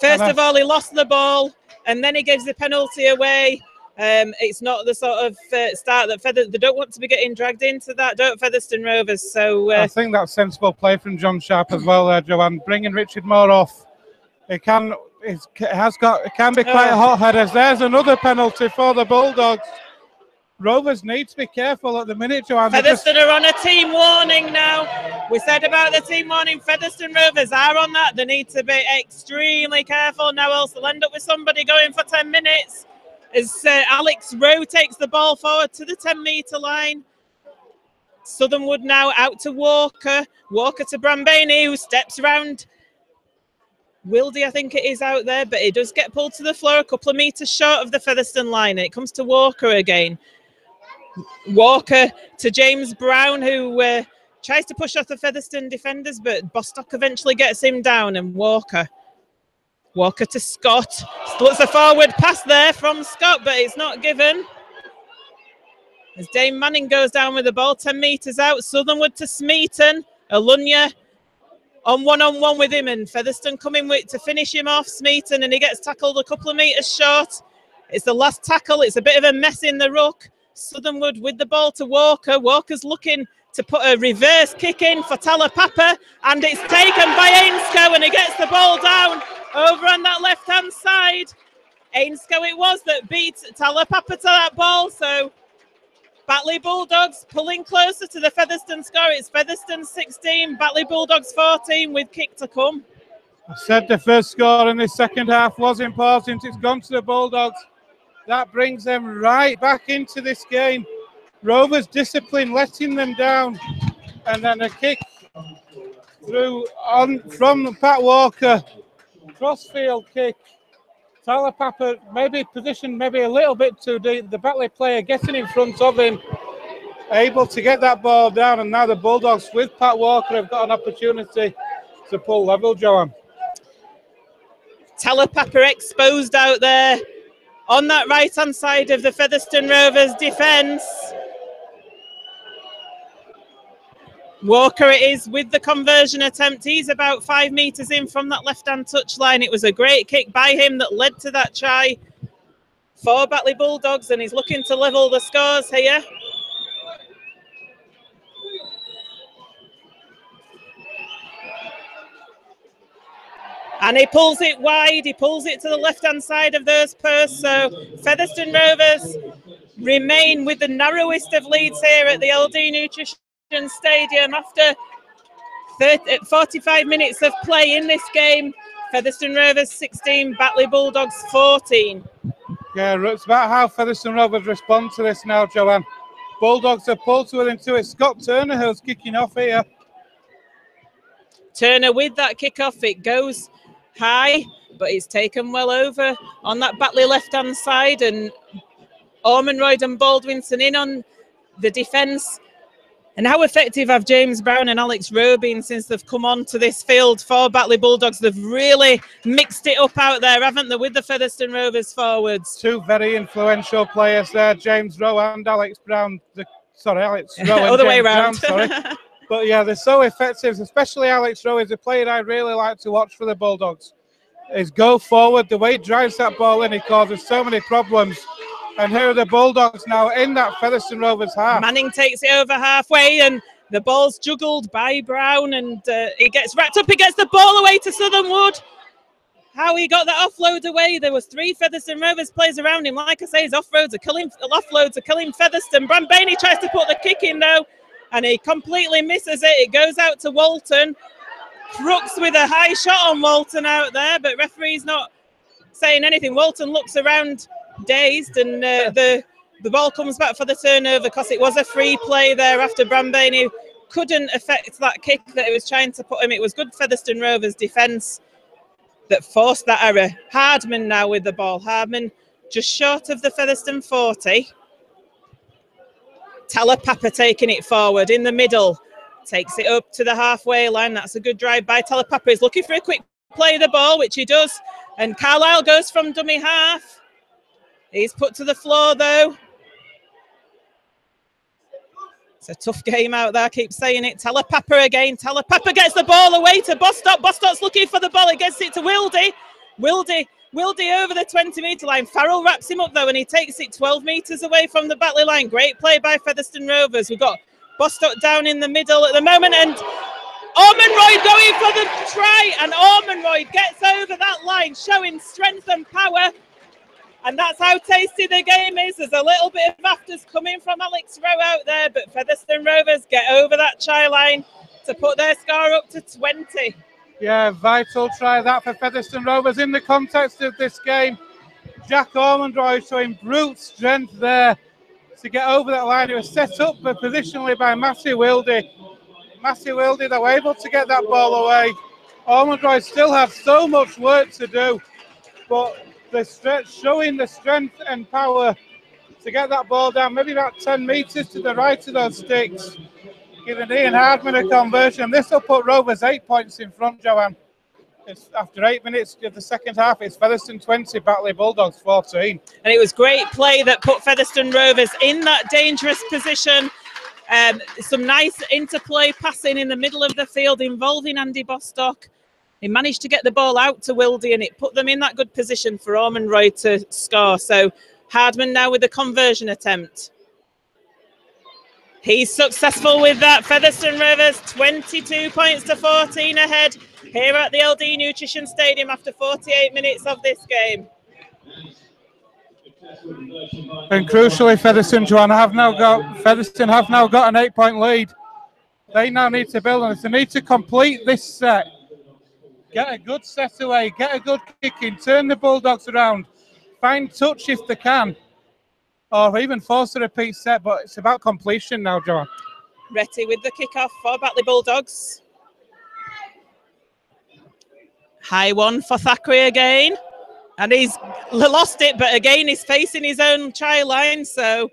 First of all, he lost the ball, and then he gives the penalty away. It's not the sort of start that they don't want to be getting dragged into that, don't Featherstone Rovers. So I think that's sensible play from John Sharp as well there, Joanne. Bringing Richard Moore off. It can be quite hot-headed. There's another penalty for the Bulldogs. Rovers need to be careful at the minute, Joanne. Featherstone are on a team warning now. We said about the team warning. Featherstone Rovers are on that. They need to be extremely careful now, else they'll end up with somebody going for 10 minutes. as Alex Rowe takes the ball forward to the 10-metre line. Southernwood now out to Walker. Walker to Brambani, who steps round Wildy, I think it is out there, but it does get pulled to the floor a couple of metres short of the Featherstone line. And it comes to Walker again. Walker to James Brown, who tries to push off the Featherstone defenders, but Bostock eventually gets him down. And Walker to Scott. Looks a forward pass there from Scott, but it's not given. As Dame Manning goes down with the ball, 10 metres out. Southernwood to Smeaton. Alunya on one with him, and Featherstone coming with to finish him off. Smeaton, and he gets tackled a couple of metres short. It's the last tackle. It's a bit of a mess in the ruck. Southernwood with the ball to Walker. Walker's looking to put a reverse kick in for Talapapa, and it's taken by Ainscow, and he gets the ball down over on that left-hand side. Ainscow it was that beat Talapapa to that ball, so Batley Bulldogs pulling closer to the Featherstone score. It's Featherstone 16, Batley Bulldogs 14 with kick to come. I said the first score in this second half was important. It's gone to the Bulldogs. That brings them right back into this game. Rovers discipline letting them down. And then a kick through on from Pat Walker. Crossfield kick. Talapapa maybe positioned maybe a little bit too deep. The Batley player getting in front of him, able to get that ball down, and now the Bulldogs with Pat Walker have got an opportunity to pull level, Joanne. Talapapa exposed out there on that right-hand side of the Featherstone Rovers defence. Walker it is with the conversion attempt. He's about 5 metres in from that left-hand touchline. It was a great kick by him that led to that try for Batley Bulldogs, and he's looking to level the scores here. And he pulls it wide. He pulls it to the left-hand side of those posts. So Featherstone Rovers remain with the narrowest of leads here at the LD Nutrition Stadium after 45 minutes of play in this game. Featherstone Rovers 16, Batley Bulldogs 14. Yeah, it's about how Featherstone Rovers respond to this now, Joanne. Bulldogs have pulled to within two. It's Scott Turner who's kicking off here. Turner with that kick-off. It goes high, but it's taken well over on that Batley left-hand side, and Ormonroyd and Baldwinson in on the defence. And how effective have James Brown and Alex Rowe been since they've come on to this field for Batley Bulldogs? They've really mixed it up out there, haven't they, with the Featherstone Rovers forwards? Two very influential players there, James Rowe and Alex Brown. Alex Rowe and Other James way around. Brown, sorry. But yeah, they're so effective, especially Alex Rowe is a player I really like to watch for the Bulldogs. His go forward, the way he drives that ball in, he causes so many problems. And here are the Bulldogs now in that Featherstone Rovers half. Manning takes it over halfway, and the ball's juggled by Brown, and it gets wrapped up. He gets the ball away to Southernwood. How he got that offload away. There was 3 Featherstone Rovers players around him. Like I say, his offloads are killing Featherstone. Brambani tries to put the kick in though, and he completely misses it. It goes out to Walton. Crooks with a high shot on Walton out there, but referee's not saying anything. Walton looks around dazed, and the ball comes back for the turnover because it was a free play there after Brambani couldn't affect that kick that he was trying to put him. It was good Featherstone Rovers defence that forced that error. Hardman now with the ball. Hardman just short of the Featherstone 40. Talapapa taking it forward in the middle. Takes it up to the halfway line. That's a good drive by Talapapa. He's looking for a quick play of the ball, which he does. And Carlisle goes from dummy half. He's put to the floor though. It's a tough game out there, I keep saying it. Talapapa again. Talapapa gets the ball away to Bostock. Bostock's looking for the ball. He gets it to Wildy. Wildy over the 20-metre line. Farrell wraps him up though, and he takes it 12 metres away from the Batley line. Great play by Featherstone Rovers. We've got Bostock down in the middle at the moment, and Ormonroyd going for the try, and Ormonroyd gets over that line, showing strength and power. And that's how tasty the game is. There's a little bit of afters coming from Alex Rowe out there, but Featherstone Rovers get over that try line to put their score up to 20. Yeah, vital try that for Featherstone Rovers in the context of this game. Jack Ormondroy showing brute strength there to get over that line. It was set up positionally by Matthew Wildy. Matthew Wildy, they were able to get that ball away. Ormondroy still had so much work to do, but showing the strength and power to get that ball down, maybe about 10 metres to the right of those sticks, giving Ian Hardman a conversion. This will put Rovers 8 points in front, Joanne. It's after 8 minutes of the second half, it's Featherston 20, Batley Bulldogs 14. And it was great play that put Featherstone Rovers in that dangerous position. Some nice interplay passing in the middle of the field involving Andy Bostock. He managed to get the ball out to Wildy and it put them in that good position for Ormondroy to score. So Hardman now with the conversion attempt. He's successful with that. Featherstone Rovers 22 points to 14 ahead here at the LD Nutrition Stadium after 48 minutes of this game. And crucially, Featherston, Joanne, have now got an 8 point lead. They now need to build on it. They need to complete this set. Get a good set away, get a good kick in, turn the Bulldogs around, find touch if they can, or even force a repeat set, but it's about completion now, Joanne. Retty with the kick-off for Batley Bulldogs. High one for Thackeray again. And he's lost it, but again, he's facing his own try line, so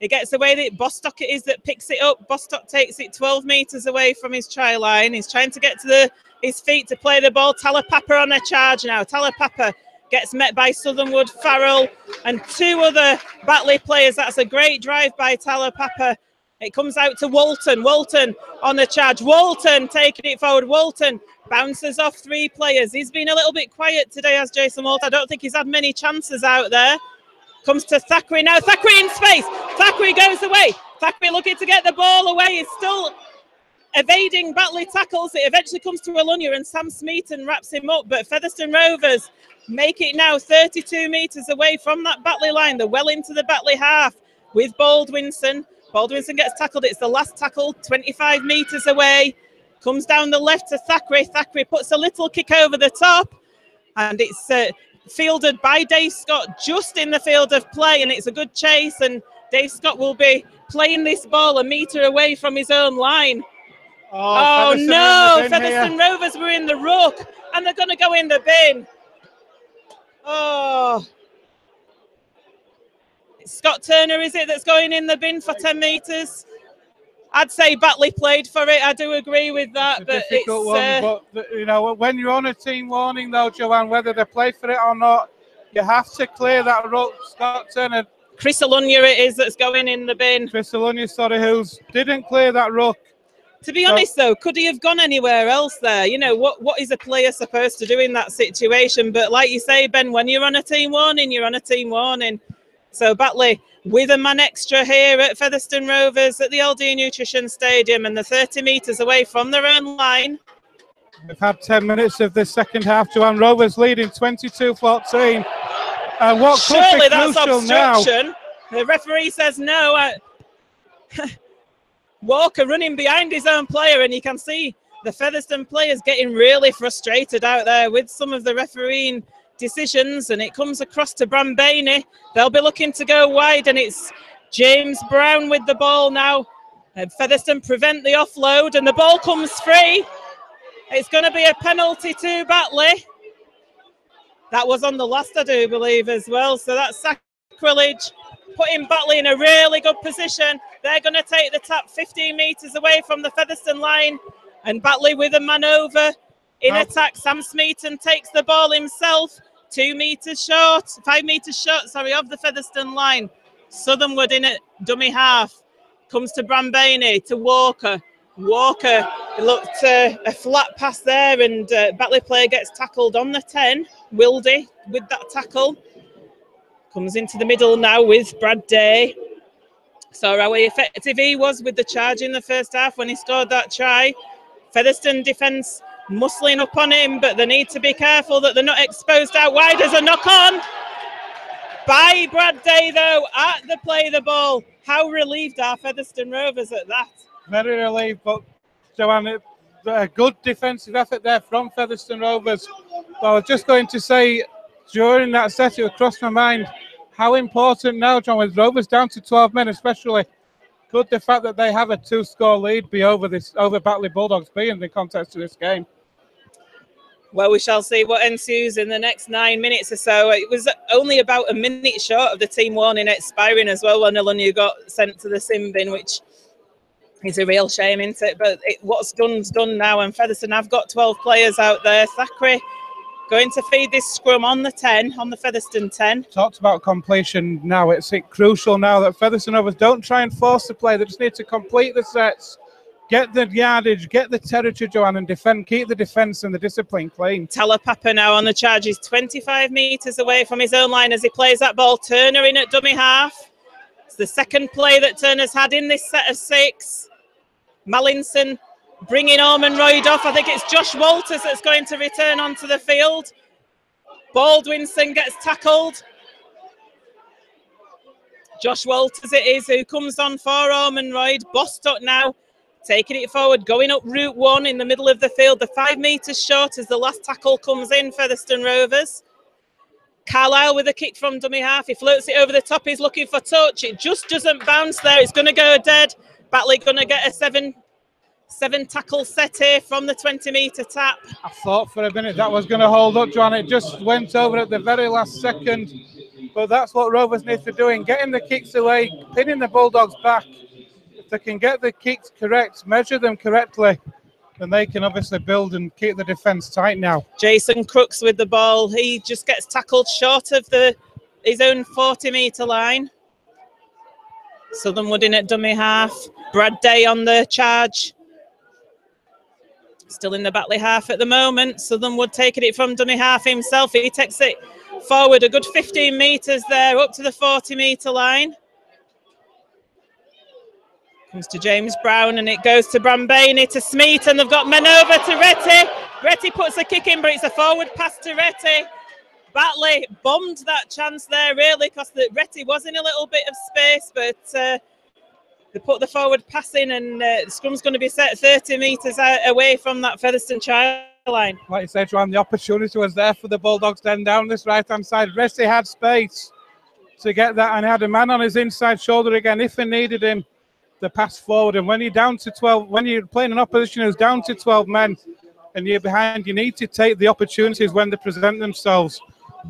he gets away with it. Bostock it is that picks it up. Bostock takes it 12 metres away from his try line. He's trying to get to his feet to play the ball. Talapapa on a charge now. Talapapa gets met by Southernwood, Farrell, and two other Batley players. That's a great drive by Talapapa. It comes out to Walton. Walton on a charge. Walton taking it forward. Walton bounces off three players. He's been a little bit quiet today, as Jason Walton. I don't think he's had many chances out there. Comes to Thackeray now. Thackeray in space. Thackeray goes away. Thackeray looking to get the ball away. He's still evading Batley tackles. It eventually comes to Alunya and Sam Smeaton wraps him up. But Featherstone Rovers make it now 32 metres away from that Batley line. They're well into the Batley half with Baldwinson. Baldwinson gets tackled. It's the last tackle, 25 metres away. Comes down the left to Thackeray. Thackeray puts a little kick over the top. And it's fielded by Dave Scott just in the field of play. And it's a good chase. And Dave Scott will be playing this ball a metre away from his own line. Oh no, Featherston Rovers were in the ruck. And they're going to go in the bin. Oh. Scott Turner, is it, that's going in the bin for 10 metres? I'd say Batley played for it. I do agree with that. But it's a difficult one. But, you know, when you're on a team warning, though, Joanne, whether they play for it or not, you have to clear that ruck. Scott Turner. Chris Alunya it is that's going in the bin. Chris Alunya, sorry, who didn't clear that ruck. To be honest, though, could he have gone anywhere else there? You know, what is a player supposed to do in that situation? But like you say, Ben, when you're on a team warning, you're on a team warning. So Batley with a man extra here at Featherstone Rovers at the LD Nutrition Stadium, and they're 30 metres away from their own line. We've had 10 minutes of this second half. Joanne, Rovers leading 22-14. And what surely that's obstruction. Now? The referee says no. Walker running behind his own player, and you can see the Featherstone players getting really frustrated out there with some of the refereeing decisions, and it comes across to Brambaini. They'll be looking to go wide, and it's James Brown with the ball now. And Featherstone prevent the offload, and the ball comes free. It's going to be a penalty to Batley. That was on the last, I do believe, as well. So that's sacrilege, putting Batley in a really good position. They're going to take the tap 15 metres away from the Featherstone line, and Batley with a man over in attack. Sam Smeaton takes the ball himself. 5 metres short, of the Featherstone line. Southernwood in it, dummy half. Comes to Brambaini, to Walker. Walker looked a flat pass there, and Batley player gets tackled on the 10. Wildy with that tackle. Comes into the middle now with Brad Day. Saw how effective he was with the charge in the first half when he scored that try. Featherstone defence muscling up on him, but they need to be careful that they're not exposed out wide. As a knock on by Brad Day, though, at the play of the ball. How relieved are Featherstone Rovers at that? Very relieved, but Joanne, a good defensive effort there from Featherstone Rovers. So I was just going to say, during that set, it crossed my mind how important now, John, with Rovers down to 12 men especially, could the fact that they have a 2-score lead be over Batley Bulldogs be in the context of this game? Well, we shall see what ensues in the next 9 minutes or so. It was only about a minute short of the team warning expiring as well when Ilunu got sent to the sin bin, which is a real shame, isn't it? But what's done's done now, and Featherston have got 12 players out there. Thackeray going to feed this scrum on the 10, on the Featherston 10. Talked about completion now. It's crucial now that Featherston Rovers don't try and force the play. They just need to complete the sets, get the yardage, get the territory, Joanne, and defend. Keep the defence and the discipline clean. Talapapa now on the charge. He's 25 metres away from his own line as he plays that ball. Turner in at dummy half. It's the second play that Turner's had in this set of 6. Mallinson bringing Ormonroyd off. I think it's Josh Walters that's going to return onto the field. Baldwinson gets tackled. Josh Walters it is who comes on for Ormonroyd. Bostock now taking it forward, going up Route 1 in the middle of the field. The 5 metres short as the last tackle comes in, Featherston Rovers. Carlisle with a kick from dummy half. He floats it over the top. He's looking for touch. It just doesn't bounce there. It's going to go dead. Batley going to get a 7 tackle set here from the 20-metre tap. I thought for a minute that was going to hold up, John. It just went over at the very last second. But that's what Rovers need to do in getting the kicks away, pinning the Bulldogs back. If they can get the kicks correct, measure them correctly, then they can obviously build and keep the defence tight now. Jason Crooks with the ball. He just gets tackled short of his own 40-metre line. Southernwood in at dummy half. Brad Day on the charge. Still in the Batley half at the moment. Southernwood taking it from dummy half himself. He takes it forward a good 15 metres there, up to the 40-metre line. Comes to James Brown, and it goes to Brambani, to Smeet, and they've got men over to Retty. Retty puts the kick in, but it's a forward pass to Retty. Batley bombed that chance there, really, because Retty was in a little bit of space, but they put the forward pass in, and the scrum's going to be set 30 metres away from that Featherston try line. Like you said, Joanne, the opportunity was there for the Bulldogs then down this right-hand side. Retty had space to get that, and had a man on his inside shoulder again if he needed him. The pass forward, and when you're down to 12, when you're playing an opposition who's down to 12 men and you're behind, you need to take the opportunities when they present themselves.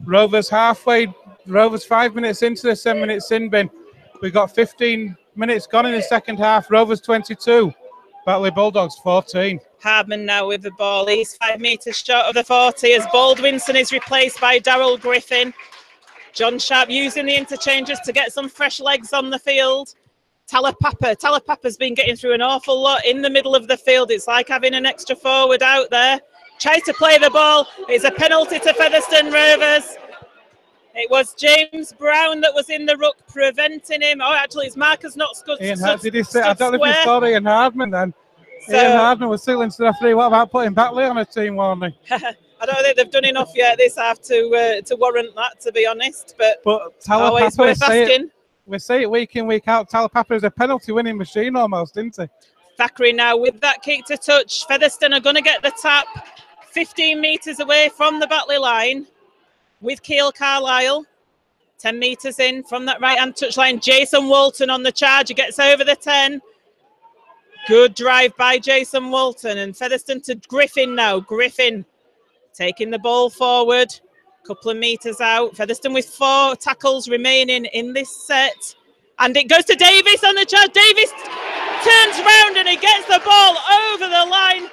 Rovers 5 minutes into the 7-minute sin bin. We've got 15 minutes gone in the second half. Rovers 22, Batley Bulldogs 14. Hardman now with the ball. He's 5 metres short of the 40 as Baldwinson is replaced by Darryl Griffin. John Sharp using the interchanges to get some fresh legs on the field. Talapapa's been getting through an awful lot in the middle of the field. It's like having an extra forward out there. Tries to play the ball. It's a penalty to Featherston Rovers. It was James Brown that was in the ruck preventing him. Oh, actually, his marker's not stood Did he say? I don't know square. if you saw Ian Hardman then. So, Ian Hardman was signaling to the referee. What about putting Batley on a team warning? I don't think they've done enough yet this half to warrant that, to be honest. But always worth asking. We see it week in, week out. Talapapa is a penalty-winning machine almost, isn't he? Thackeray now with that kick to touch. Featherston are going to get the tap 15 metres away from the Batley line with Keel Carlisle. 10 metres in from that right-hand touchline. Jason Walton on the charge. He gets over the 10. Good drive by Jason Walton. And Featherston to Griffin now. Griffin taking the ball forward. Couple of metres out. Featherston with 4 tackles remaining in this set. And it goes to Davis on the charge. Davis turns round and he gets the ball over the line.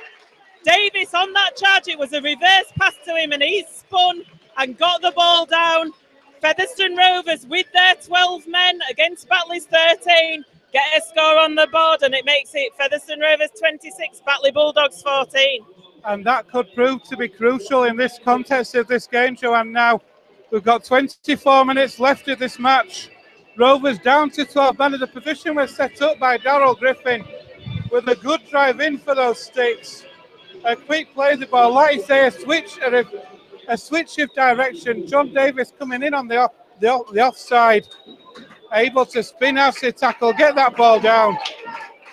Davis on that charge. It was a reverse pass to him and he spun and got the ball down. Featherston Rovers with their 12 men against Batley's 13. Get a score on the board and it makes it Featherston Rovers 26, Batley Bulldogs 14. And that could prove to be crucial in this context of this game, Joanne. Now, we've got 24 minutes left of this match. Rovers down to 12 men. The position was set up by Darryl Griffin with a good drive in for those sticks. A quick play of the ball. Like you say, a switch of direction. John Davis coming in on the offside. Able to spin out the tackle, get that ball down.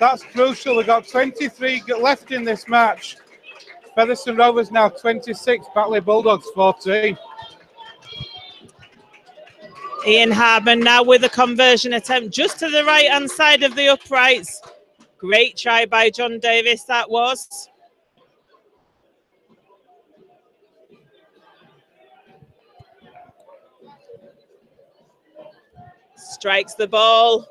That's crucial. We've got 23 left in this match. Featherston Rovers now 26, Batley Bulldogs 14. Ian Hardman now with a conversion attempt just to the right-hand side of the uprights. Great try by John Davis, that was. Strikes the ball.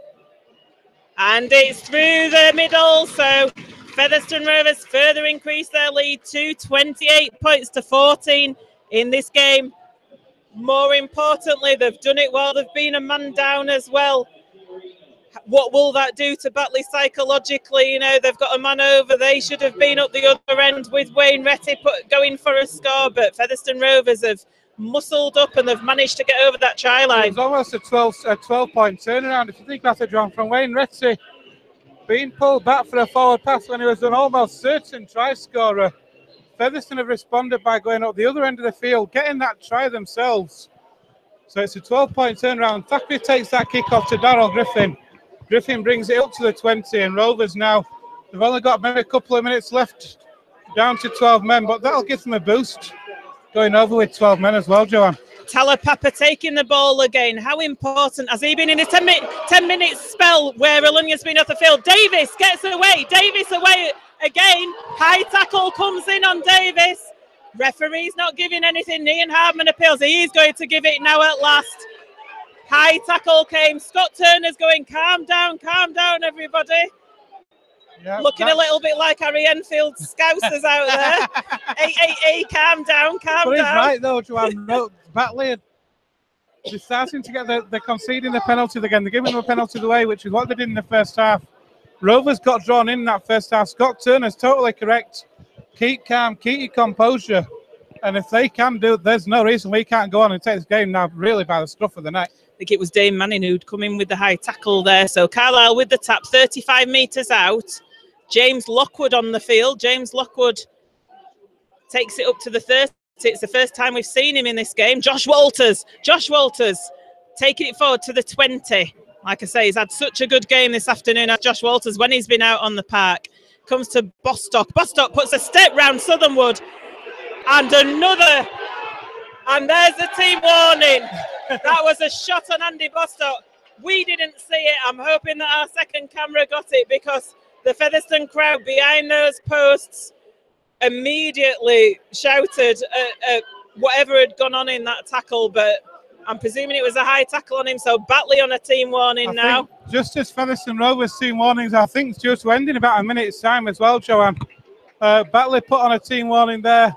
And it's through the middle, so Featherstone Rovers further increase their lead to 28 points to 14 in this game. More importantly, they've done it while they've been a man down as well. What will that do to Batley psychologically? You know, they've got a man over. They should have been up the other end with Wayne Retty going for a score, but Featherstone Rovers have muscled up and they've managed to get over that try line. It was almost a 12-point turnaround. If you think about it, John, from Wayne Retty being pulled back for a forward pass when he was an almost certain try scorer. Featherstone have responded by going up the other end of the field, getting that try themselves. So it's a 12-point turnaround. Thackeray takes that kick off to Darryl Griffin. Griffin brings it up to the 20, and Rovers now, they've only got maybe a couple of minutes left, down to 12 men, but that'll give them a boost going over with 12 men as well, Joanne. Talapapa taking the ball again. How important has he been in his 10-minute spell where Alunia's been off the field? Davis gets away. Davis away again. High tackle comes in on Davis. Referee's not giving anything. Ian Hardman appeals. He is going to give it now at last. High tackle came. Scott Turner's going, calm down, everybody. Yep, looking a little bit like Harry Enfield's Scousers out there. Hey, calm down. But he's right, though, Joanne. Batley, they're starting to get they're conceding the penalty again. They're giving them a penalty away, which is what they did in the first half. Rovers got drawn in that first half. Scott Turner's totally correct. Keep calm, keep your composure. And if they can do it, there's no reason we can't go on and take this game now really by the scruff of the neck. I think it was Dane Manning who'd come in with the high tackle there. So Carlisle with the tap, 35 metres out. James Lockwood on the field. James Lockwood takes it up to the 30. It's the first time we've seen him in this game. Josh Walters taking it forward to the 20. Like I say, he's had such a good game this afternoon at Josh Walters when he's been out on the park. Comes to Bostock. Bostock puts a step round Southernwood. And another. And there's the team warning. That was a shot on Andy Bostock. We didn't see it. I'm hoping that our second camera got it because the Featherstone crowd behind those posts immediately shouted at whatever had gone on in that tackle, but I'm presuming it was a high tackle on him. So Batley on a team warning now. Just as Featherstone Rovers team warnings, I think it's due to end in about a minute's time as well, Joanne. Batley put on a team warning there.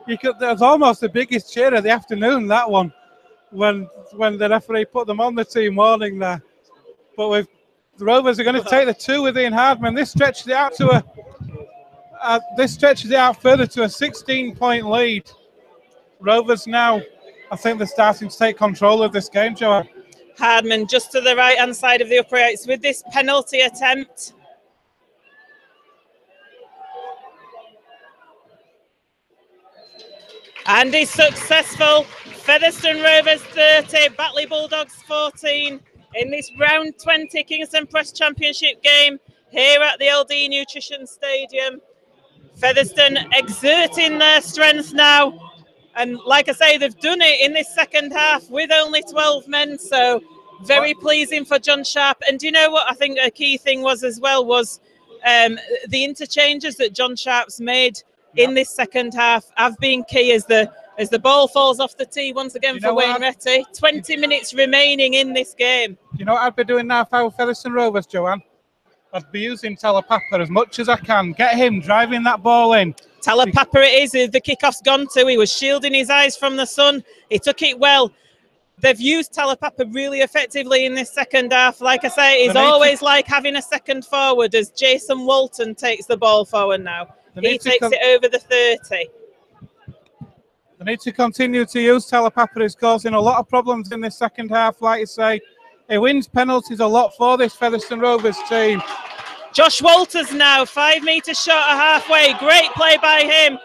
There was almost the biggest cheer of the afternoon, that one, when the referee put them on the team warning there. But the Rovers are going to take the 2 with Ian Hardman. This stretches it out to further to a 16-point lead. Rovers now, I think they're starting to take control of this game, Joanne. Hardman just to the right-hand side of the uprights with this penalty attempt. And he's successful. Featherstone Rovers 30, Batley Bulldogs 14 in this round 20 Kingston Press Championship game here at the LD Nutrition Stadium. Featherstone exerting their strength now. And like I say, they've done it in this second half with only 12 men. So very pleasing for John Sharp. And do you know what I think a key thing was as well was the interchanges that John Sharp's made in this second half have been key as the ball falls off the tee once again for Wayne Retty. 20 minutes remaining in this game. You know what I'd be doing now if I were Featherston Rovers, Joanne? I'd be using Talapapa as much as I can. Get him driving that ball in. Talapapa it is. The kickoff's gone to. He was shielding his eyes from the sun. He took it well. They've used Talapapa really effectively in this second half. Like I say, it's always like having a second forward as Jason Walton takes the ball forward now. He takes it over the 30. They need to continue to use Talapapa. He's causing a lot of problems in this second half, like you say. He wins penalties a lot for this Featherstone Rovers team. Josh Walters now, 5 metres short of halfway. Great play by him.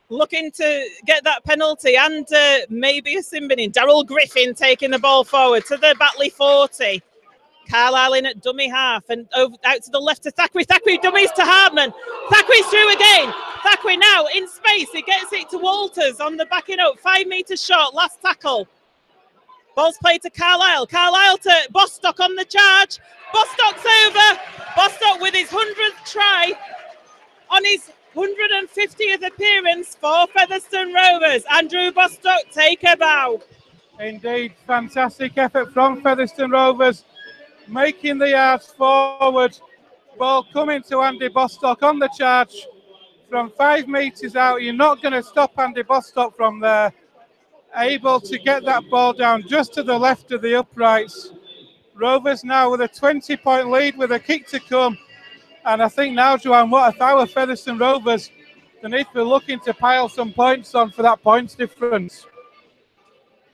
Looking to get that penalty and maybe a sin bin in. Darryl Griffin taking the ball forward to the Batley 40. Carlisle in at dummy half and over out to the left to Thackeray. Thackeray dummies to Hardman. Thackeray's through again. Thackeray now in space. He gets it to Walters on the backing up. 5 metres short. Last tackle. Ball's played to Carlisle. Carlisle to Bostock on the charge. Bostock's over. Bostock with his 100th try on his 150th appearance for Featherstone Rovers. Andrew Bostock, take a bow. Indeed, fantastic effort from Featherstone Rovers, making the yards forward. Ball coming to Andy Bostock on the charge from 5 metres out. You're not going to stop Andy Bostock from there. Able to get that ball down just to the left of the uprights. Rovers now with a 20-point lead with a kick to come. And I think now, Joanne, what if our Featherstone Rovers, they need to be looking to pile some points on for that points difference.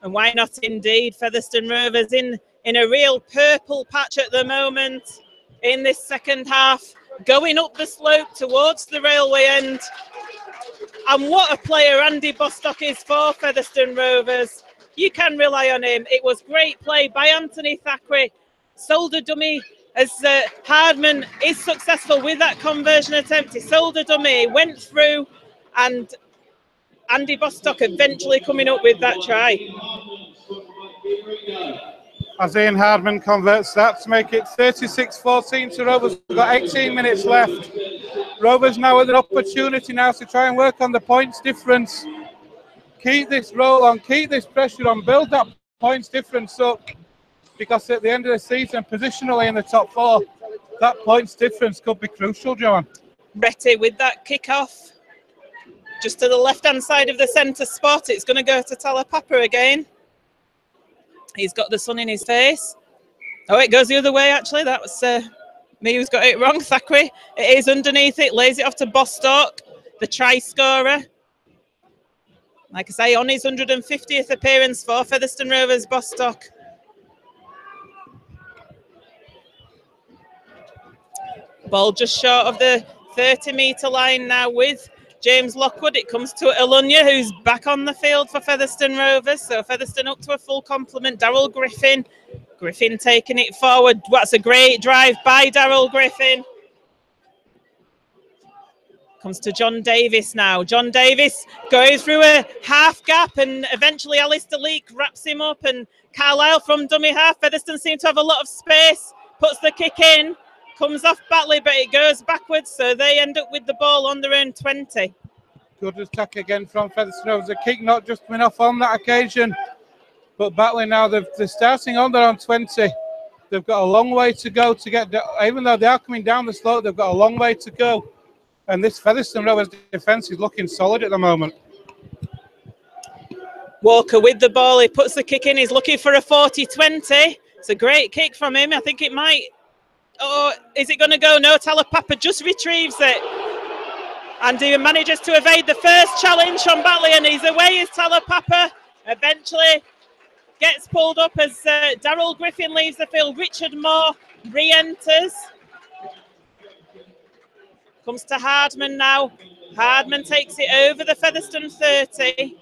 And why not indeed? Featherstone Rovers in a real purple patch at the moment in this second half, going up the slope towards the railway end. And what a player Andy Bostock is for Featherstone Rovers. You can rely on him. It was great play by Anthony Thackeray. Sold a dummy as Hardman is successful with that conversion attempt. He sold a dummy, went through, and Andy Bostock eventually coming up with that try. As Ian Hardman converts that to make it 36-14 to Rovers. We've got 18 minutes left. Rovers now with an opportunity now to try and work on the points difference. Keep this roll on, keep this pressure on, build that points difference up. Because at the end of the season, positionally in the top 4, that points difference could be crucial, Joanne. Retty with that kick-off. Just to the left-hand side of the centre spot. It's going to go to Talapapa again. He's got the sun in his face. Oh, it goes the other way, actually. That was me who's got it wrong. Thackeray. It is underneath it. Lays it off to Bostock, the try scorer. Like I say, on his 150th appearance for Featherstone Rovers, Bostock. Ball just short of the 30-metre line now with James Lockwood. It comes to Alunya, who's back on the field for Featherstone Rovers. So Featherstone up to a full complement. Daryl Griffin. Griffin taking it forward. That's a great drive by Daryl Griffin. Comes to John Davis now. John Davis goes through a half gap and eventually Alistair Leake wraps him up, and Carlisle from dummy half. Featherstone seem to have a lot of space. Puts the kick in. Comes off Batley, but it goes backwards, so they end up with the ball on their own 20. Good attack again from Featherstone Rovers. A kick not just coming off on that occasion, but Batley now, they're starting on their own 20. They've got a long way to go to get, even though they are coming down the slope, they've got a long way to go. And this Featherstone Rovers defence is looking solid at the moment. Walker with the ball, he puts the kick in, he's looking for a 40-20. It's a great kick from him. I think it might. Oh, is it going to go? No, Talapapa just retrieves it. And he manages to evade the first challenge from Batley, and he's away as Talapapa. Eventually gets pulled up as Daryl Griffin leaves the field. Richard Moore re-enters. Comes to Hardman now. Hardman takes it over the Featherstone 30.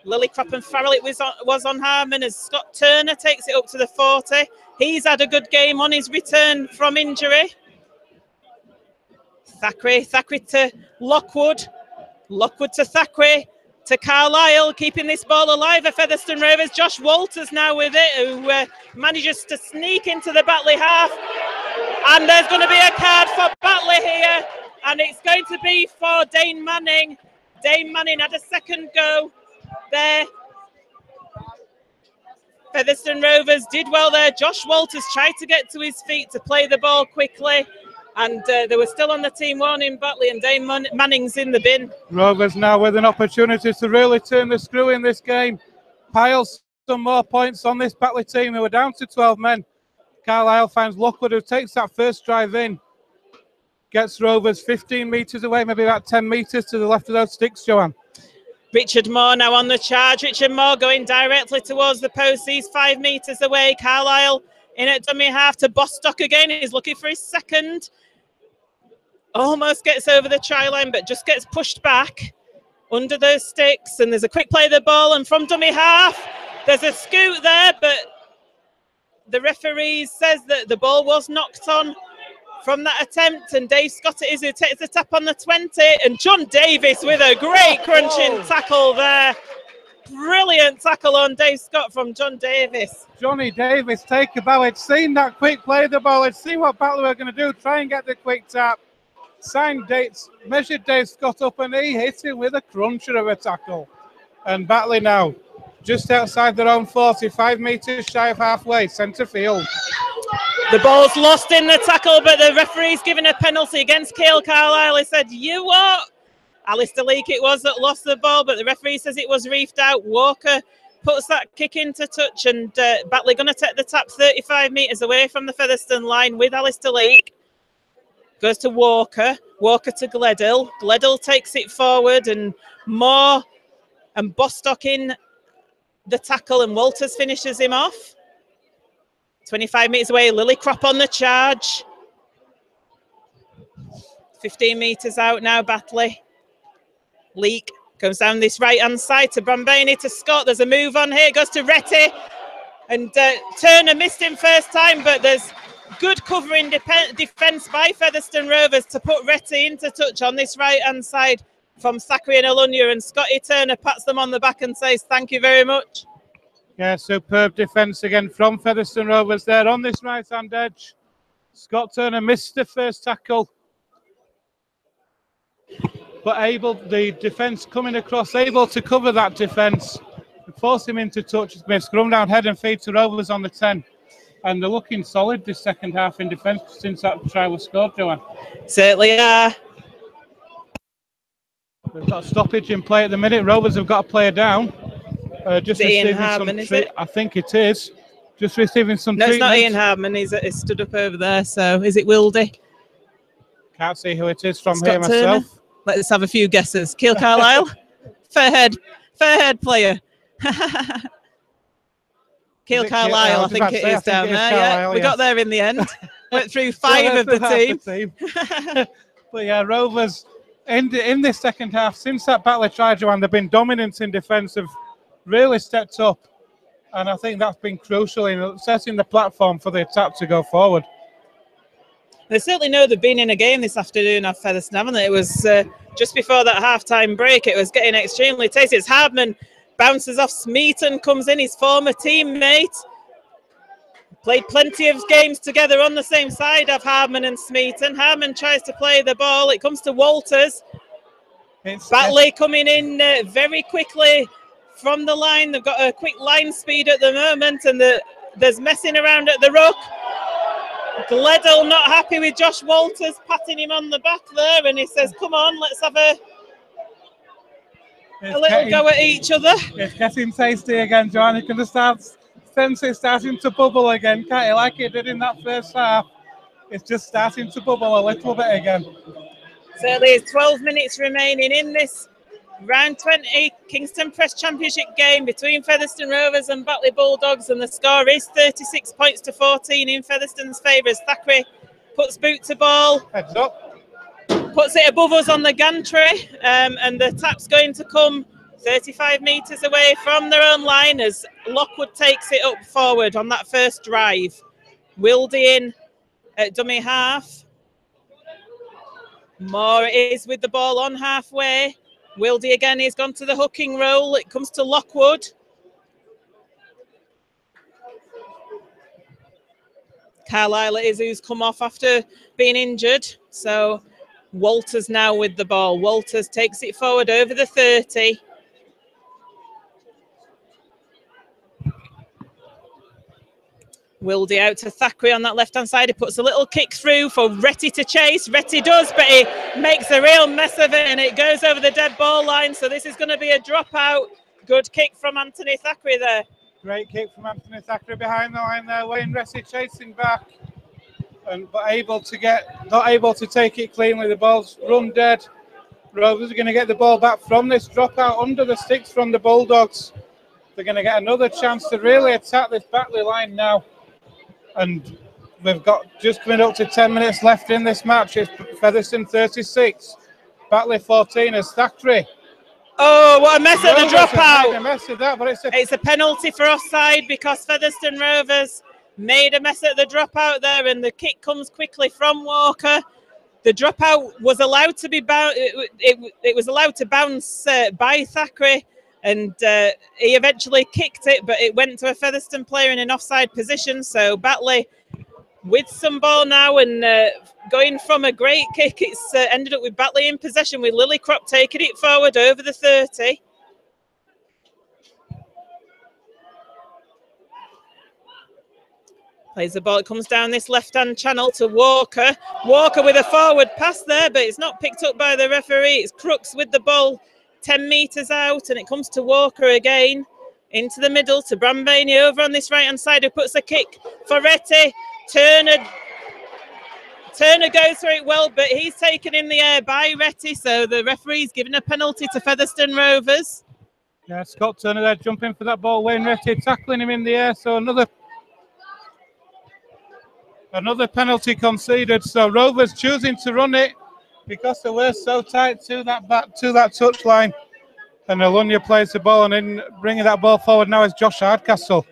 Lillycrop and Farrell, it was on Harman as Scott Turner takes it up to the 40. He's had a good game on his return from injury. Thackeray to Lockwood. Lockwood to Thackeray to Carlisle, keeping this ball alive for Featherstone Rovers. Josh Walters now with it, who manages to sneak into the Batley half. And there's going to be a card for Batley here, and it's going to be for Dane Manning. Dane Manning had a second go there. Featherstone Rovers did well there. Josh Walters tried to get to his feet to play the ball quickly, and they were still on the team warning Batley, and Dane Manning's in the bin. Rovers now with an opportunity to really turn the screw in this game. Piles some more points on this Batley team who are down to 12 men. Carlisle finds Lockwood, who takes that first drive in. Gets Rovers 15 metres away, maybe about 10 metres to the left of those sticks, Joanne. Richard Moore now on the charge. Richard Moore going directly towards the post. He's 5 metres away. Carlisle in at dummy half to Bostock again. He's looking for his second. Almost gets over the try line, but just gets pushed back under those sticks. And there's a quick play of the ball. And from dummy half, there's a scoot there, but the referee says that the ball was knocked on from that attempt, and Dave Scott it is who takes the tap on the 20, and John Davis with a great crunching tackle there. brilliant tackle on Dave Scott from John Davis. Johnny Davis, take a bow. He'd seen that quick play of the ball. He'd seen what Batley were going to do, try and get the quick tap. Signed dates, measured Dave Scott up, and he hit him with a cruncher of a tackle. And Batley now just outside their own 45 metres shy of halfway, centre field. The ball's lost in the tackle, but the referee's given a penalty against Cale Carlisle. He said, "You what?" Alistair Leake it was that lost the ball, but the referee says it was reefed out. Walker puts that kick into touch, and Batley going to take the tap 35 metres away from the Featherstone line with Alistair Leake. Goes to Walker. Walker to Gledhill. Gledhill takes it forward, and Moore and Bostock in the tackle, and Walters finishes him off. 25 metres away, Lillycrop on the charge. 15 metres out now, Batley. Leake comes down this right-hand side to Brambani to Scott. There's a move on here, goes to Retty. And Turner missed him first time, but there's good covering defence by Featherstone Rovers to put Retty into touch on this right-hand side from Thackeray and Alunya. And Scotty Turner pats them on the back and says, "Thank you very much." Yeah, superb defence again from Featherstone Rovers there on this right-hand edge. Scott Turner missed the first tackle, but the defence coming across, able to cover that defence and force him into touch. It's been scrum down head and feet to Rovers on the 10. And they're looking solid this second half in defence since that try was scored, Joanne. Certainly are. They've got a stoppage in play at the minute. Rovers have got a player down. Just receiving Hardman, some I think it is. Just receiving some No, treatment. it's not Ian Hardman. He's stood up over there. So is it Wildy? Can't see who it is from Scott here Turner. myself. Let's have a few guesses. Cale Carlisle. Fairhead player. Cale Carlisle, I think it is down there. Yeah, we got there in the end. Went through 5 of the team. But yeah, Rovers in this second half, since that Batley try, Joanne, they've been dominant in defence, have really stepped up. And I think that's been crucial in setting the platform for the attack to go forward. They certainly know they've been in a game this afternoon off Featherstone, haven't they? It was just before that half-time break. It was getting extremely tasty. It's Hardman bounces off Smeaton, comes in, his former teammate. Played plenty of games together on the same side of Hardman and Smeaton. Hardman tries to play the ball. It comes to Walters. Batley coming in very quickly from the line. They've got a quick line speed at the moment, and there's messing around at the ruck. Gledhill not happy with Josh Walters patting him on the back there, and he says, "Come on, let's have a little go at each other." It's getting tasty again, Joanne. You can just sense it starting to bubble again, can't you? Like it did in that first half. It's just starting to bubble a little bit again. So there's 12 minutes remaining in this round 20 Kingston Press Championship game between Featherstone Rovers and Batley Bulldogs, and the score is 36 points to 14 in Featherstone's favour. Thackeray puts boot to ball. Heads up. Puts it above us on the gantry, and the tap's going to come 35 metres away from their own line as Lockwood takes it up forward on that first drive. Wildy in at dummy half. Moore is with the ball on halfway. Wildy again, he's gone to the hooking roll. It comes to Lockwood. Carlisle it is who's come off after being injured. So Walters now with the ball. Walters takes it forward over the 30. Wildy out to Thackeray on that left-hand side. He puts a little kick through for Retty to chase. Retty does, but he makes a real mess of it, and it goes over the dead ball line. So this is going to be a dropout. Good kick from Anthony Thackeray there. Great kick from Anthony Thackeray behind the line there. Wayne Retty chasing back, but not able to take it cleanly. The ball's run dead. Rovers are going to get the ball back from this dropout under the sticks from the Bulldogs. They're going to get another chance to really attack this Batley line now. And we've got just coming up to 10 minutes left in this match. It's Featherstone 36, Batley 14 as Thackeray. Oh, what a mess at the dropout. A mess of that, but it's a penalty for offside because Featherstone Rovers made a mess at the dropout there, and the kick comes quickly from Walker. The dropout was allowed to be it was allowed to bounce by Thackeray And he eventually kicked it, but it went to a Featherstone player in an offside position. So Batley with some ball now and going from a great kick, it's ended up with Batley in possession with Lillycrop taking it forward over the 30. Plays the ball, it comes down this left-hand channel to Walker. Walker with a forward pass there, but it's not picked up by the referee. It's Crooks with the ball 10 metres out, and it comes to Walker again. Into the middle to Brambani over on this right-hand side, who puts a kick for Retty. Turner goes for it well, but he's taken in the air by Retty, so the referee's given a penalty to Featherstone Rovers. Yeah, Scott Turner there jumping for that ball. Wayne Retty tackling him in the air, so another penalty conceded. So Rovers choosing to run it because they were so tight to that touch line. And Alunya plays the ball, and in bringing that ball forward now is Josh Hardcastle.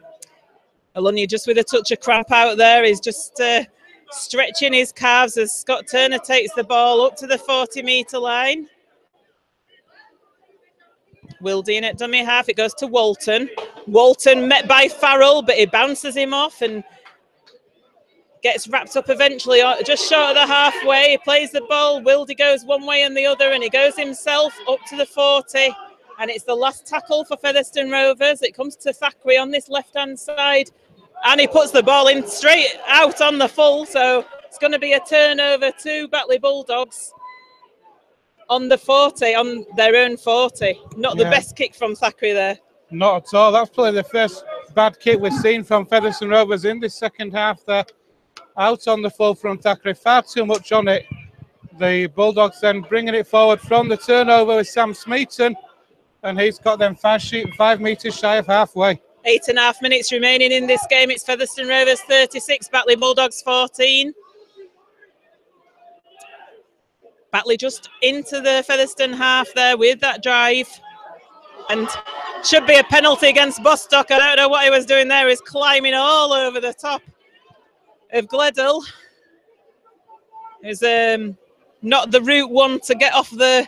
Alunya just with a touch of cramp out there. He's just stretching his calves as Scott Turner takes the ball up to the 40-metre line. Wildy in at dummy half. It goes to Walton. Walton met by Farrell, but he bounces him off and gets wrapped up eventually just short of the halfway. He plays the ball. Wildy goes one way and the other, and he goes himself up to the 40. And it's the last tackle for Featherstone Rovers. It comes to Thackeray on this left-hand side. And he puts the ball in straight out on the full. So it's going to be a turnover to Batley Bulldogs on the 40, on their own 40. Not the best kick from Thackeray there. Not at all. That's probably the first bad kick we've seen from Featherstone Rovers in this second half there. Out on the full from Thackeray. Far too much on it. The Bulldogs then bringing it forward from the turnover with Sam Smeaton. And he's got them 5 metres shy of halfway. 8.5 minutes remaining in this game. It's Featherstone Rovers 36, Batley Bulldogs 14. Batley just into the Featherstone half there with that drive. And should be a penalty against Bostock. I don't know what he was doing there. He's climbing all over the top of Gledhill. It's not the route one to get off the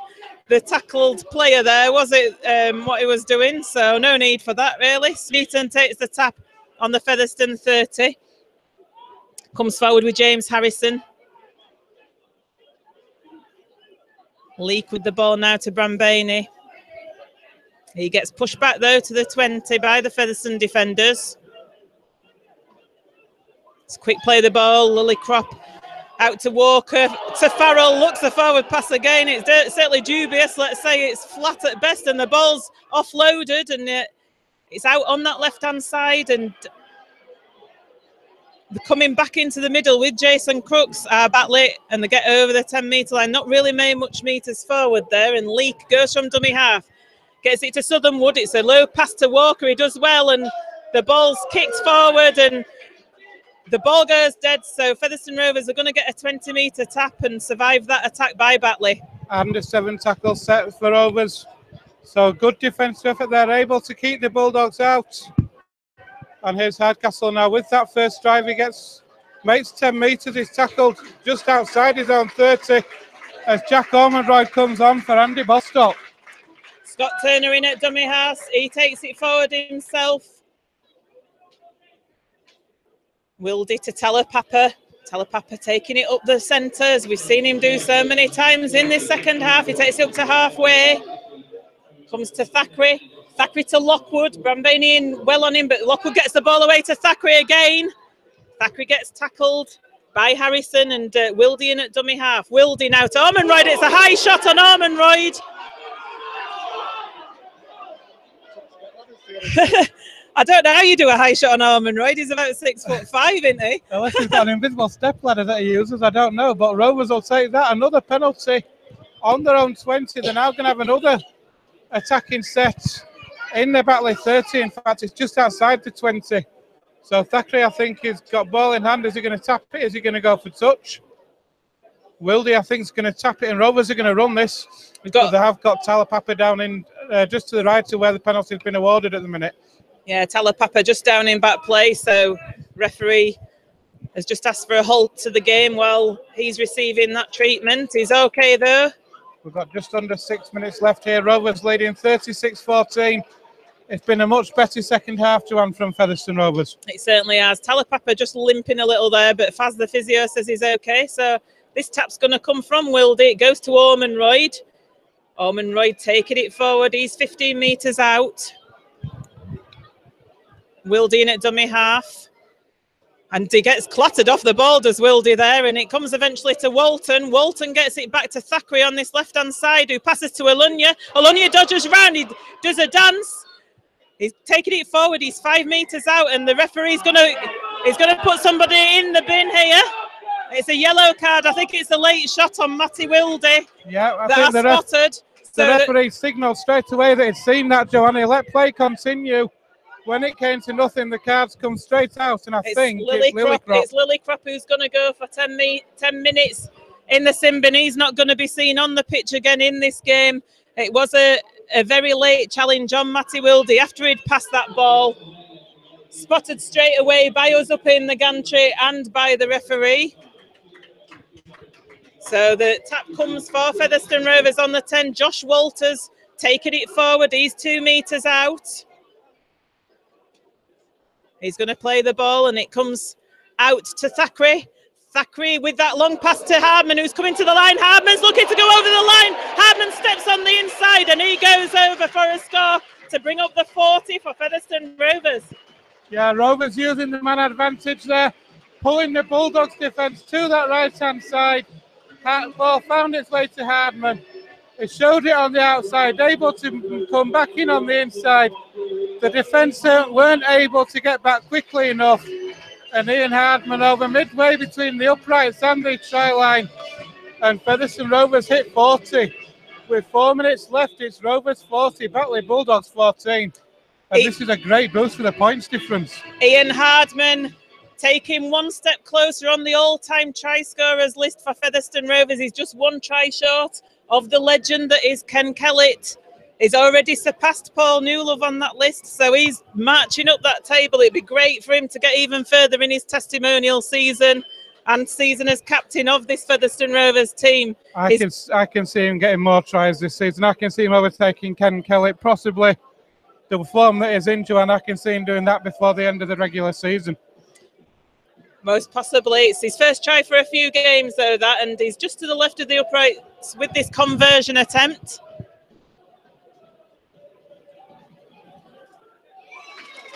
tackled player there, was it, what he was doing? So no need for that, really. Smeaton takes the tap on the Featherstone 30. Comes forward with James Harrison. Leak with the ball now to Brambani. He gets pushed back, though, to the 20 by the Featherstone defenders. It's quick play the ball. Lillycrop out to Walker, to Farrell, looks the forward pass again. It's certainly dubious. Let's say it's flat at best, and the ball's offloaded, and it's out on that left-hand side, and they're coming back into the middle with Jason Crooks, Batley, and they get over the 10-metre line. Not really made much metres forward there, and Leak goes from dummy half. Gets it to Southernwood. It's a low pass to Walker. He does well, and the ball's kicked forward, and the ball goes dead, so Featherstone Rovers are going to get a 20-metre tap and survive that attack by Batley. And a 7 tackle set for Rovers. So good defence effort. They're able to keep the Bulldogs out. And here's Hardcastle now with that first drive. He makes 10 metres. He's tackled just outside his own 30 as Jack Ormonroyd comes on for Andy Bostock. Scott Turner in at dummy half. He takes it forward himself. Wildy to Telepapa. Telepapa taking it up the centre, as we've seen him do so many times in this second half. He takes it up to halfway. Comes to Thackeray. Thackeray to Lockwood. Brambani in well on him, but Lockwood gets the ball away to Thackeray again. Thackeray gets tackled by Harrison, and Wildy in at dummy half. Wildy now to Ormonroyd. It's a high shot on Ormonroyd. I don't know how you do a high shot on Ormonroyd. He's about 6'5", isn't he? Unless he's got an invisible step ladder that he uses, I don't know. But Rovers will take that. Another penalty on their own 20. They're now going to have another attacking set in the Batley 30. In fact, it's just outside the 20. So Thackeray, I think, has got ball in hand. Is he going to tap it? Is he going to go for touch? Wildy, I think, is going to tap it, and Rovers are going to run this. They have got Telepapa down in just to the right of where the penalty has been awarded at the minute. Yeah, Telepapa just down in back play, so referee has just asked for a halt to the game while he's receiving that treatment. He's okay, though. We've got just under 6 minutes left here. Rovers leading 36-14. It's been a much better second half, Joanne, from Featherstone Rovers. It certainly has. Talapapa just limping a little there, but Faz the physio says he's okay. So this tap's going to come from Wildy. It goes to Ormonroyd. Ormonroyd taking it forward. He's 15 metres out. Wildy in at dummy half. And he gets clattered off the ball, does Wildy there, and it comes eventually to Walton. Walton gets it back to Thackeray on this left-hand side, who passes to Alunya. Alunya dodges round, he does a dance. He's taking it forward, he's 5 metres out, and the referee's gonna put somebody in the bin here. It's a yellow card. I think it's a late shot on Matty Wildy. Yeah, I think the referee signalled straight away that he'd seen that, Joanna. Let play continue. When it came to nothing, the cards come straight out, and it's Lillycrop. It's Lillycrop who's going to go for 10 minutes in the sin bin. He's not going to be seen on the pitch again in this game. It was a very late challenge on Matty Wildy after he'd passed that ball. Spotted straight away by us up in the gantry and by the referee. So the tap comes for Featherstone Rovers on the 10. Josh Walters taking it forward. He's 2 metres out. He's going to play the ball, and it comes out to Thackeray. Thackeray with that long pass to Hardman, who's coming to the line. Hardman's looking to go over the line. Hardman steps on the inside, and he goes over for a score to bring up the 40 for Featherstone Rovers. Yeah, Rovers using the man advantage there, pulling the Bulldogs defence to that right-hand side. Ball found its way to Hardman. He showed it on the outside, able to come back in on the inside. The defence weren't able to get back quickly enough. And Ian Hardman over midway between the uprights and the try line. And Featherstone Rovers hit 40. With 4 minutes left, it's Rovers 40, Batley Bulldogs 14. And this is a great boost for the points difference. Ian Hardman taking one step closer on the all-time try scorers list for Featherstone Rovers. He's just one try short of the legend that is Ken Kellett. He's already surpassed Paul Newlove on that list, so he's marching up that table. It'd be great for him to get even further in his testimonial season and season as captain of this Featherstone Rovers team. I can see him getting more tries this season. I can see him overtaking Ken Kellett, possibly the form that is in, and I can see him doing that before the end of the regular season. Most possibly. It's his first try for a few games, though, and he's just to the left of the uprights with this conversion attempt.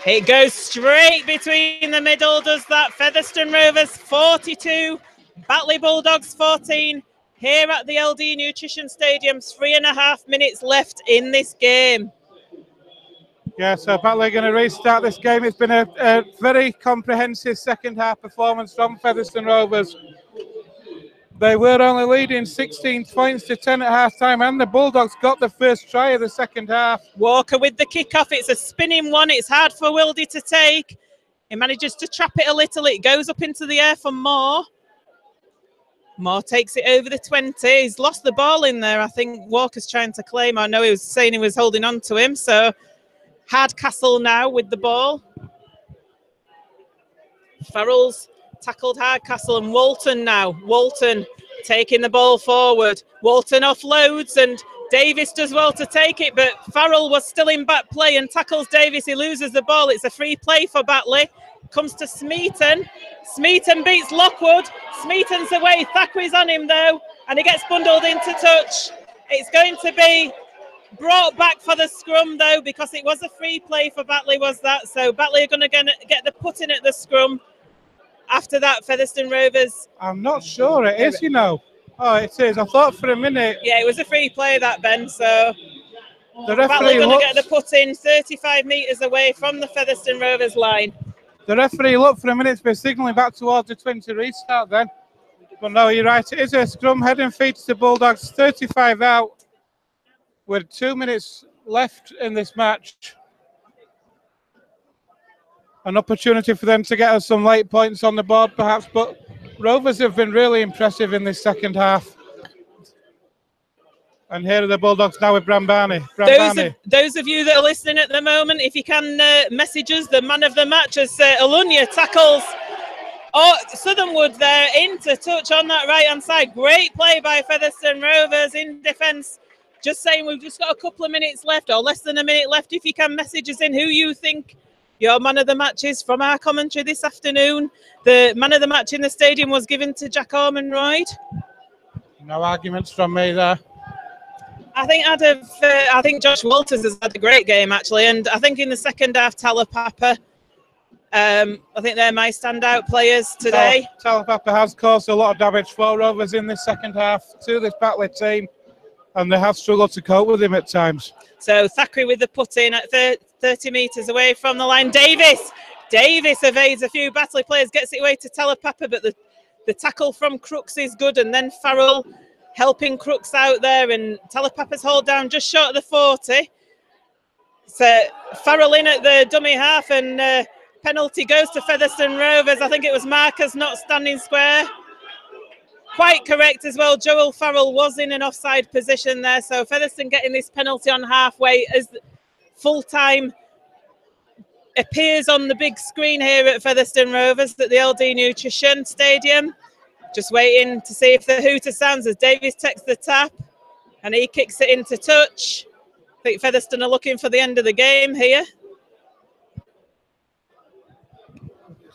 It goes straight between the middle, does that. Featherstone Rovers 42, Batley Bulldogs 14, here at the LD Nutrition Stadium. 3.5 minutes left in this game. Yeah, so Batley are going to restart this game. It's been a very comprehensive second half performance from Featherstone Rovers. They were only leading 16 points to 10 at half-time, and the Bulldogs got the first try of the second half. Walker with the kick-off. It's a spinning one. It's hard for Wildy to take. He manages to trap it a little. It goes up into the air for Moore. Moore takes it over the 20. He's lost the ball in there. I think Walker's trying to claim. I know he was saying he was holding on to him. So Hardcastle now with the ball. Farrell's tackled Hardcastle, and Walton now. Walton taking the ball forward. Walton offloads, and Davis does well to take it, but Farrell was still in back play and tackles Davis. He loses the ball. It's a free play for Batley. Comes to Smeaton. Smeaton beats Lockwood. Smeaton's away. Thackeray's on him, though, and he gets bundled into touch. It's going to be brought back for the scrum, though, because it was a free play for Batley, was that? So Batley are going to get the put in at the scrum. After that, Featherstone Rovers. I'm not sure it is, you know. Oh, it is. I thought for a minute. Yeah, it was a free play, that, Ben. So the referee Batley going to get the put in 35 metres away from the Featherstone Rovers line. The referee looked for a minute to be signalling back towards the 20 restart then. But no, you're right. It is a scrum. Head and feet to Bulldogs. 35 out with 2 minutes left in this match. An opportunity for them to get us some late points on the board, perhaps, but Rovers have been really impressive in this second half. And here are the Bulldogs now with Brambani. Those of you that are listening at the moment, if you can message us, the man of the match, as Alunya tackles Oh, Southernwood there into touch on that right-hand side. Great play by Featherstone Rovers in defence. Just saying, we've just got a couple of minutes left, or less than a minute left. If you can message us in who you think your man of the match is from our commentary this afternoon. The man of the match in the stadium was given to Jack Ormonroyd. No arguments from me there. I think Josh Walters has had a great game actually, and I think in the second half, Talapapa. I think they're my standout players today. Talapapa has caused a lot of damage for Rovers in this second half to this Batley team, and they have struggled to cope with him at times. So Thackeray with the put-in at 30 metres away from the line. Davis evades a few Batley players, gets it away to Talapapa, but the tackle from Crooks is good, and then Farrell helping Crooks out there, and Talapapa's hold down just short of the 40. So Farrell in at the dummy half, and penalty goes to Featherstone Rovers. I think it was markers not standing square. Quite correct as well. Joel Farrell was in an offside position there. So Featherstone getting this penalty on halfway as full-time appears on the big screen here at Featherstone Rovers at the LD Nutrition Stadium. Just waiting to see if the hooter sounds as Davies takes the tap and he kicks it into touch. I think Featherstone are looking for the end of the game here.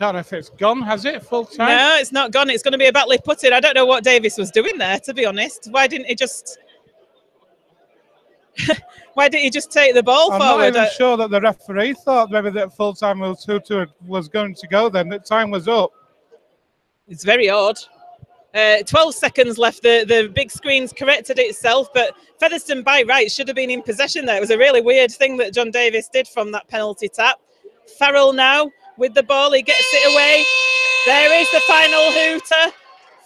Don't know if it's gone, has it? Full time? No, it's not gone. It's going to be a Batley put-in. I don't know what Davis was doing there, to be honest. Why didn't he just... Why didn't he just take the ball forward? I'm not even sure that the referee thought maybe that full time was going to go then. The time was up. It's very odd. 12 seconds left. The big screen's corrected itself, but Featherstone by right should have been in possession there. It was a really weird thing that John Davis did from that penalty tap. Farrell now with the ball, he gets it away. There is the final hooter.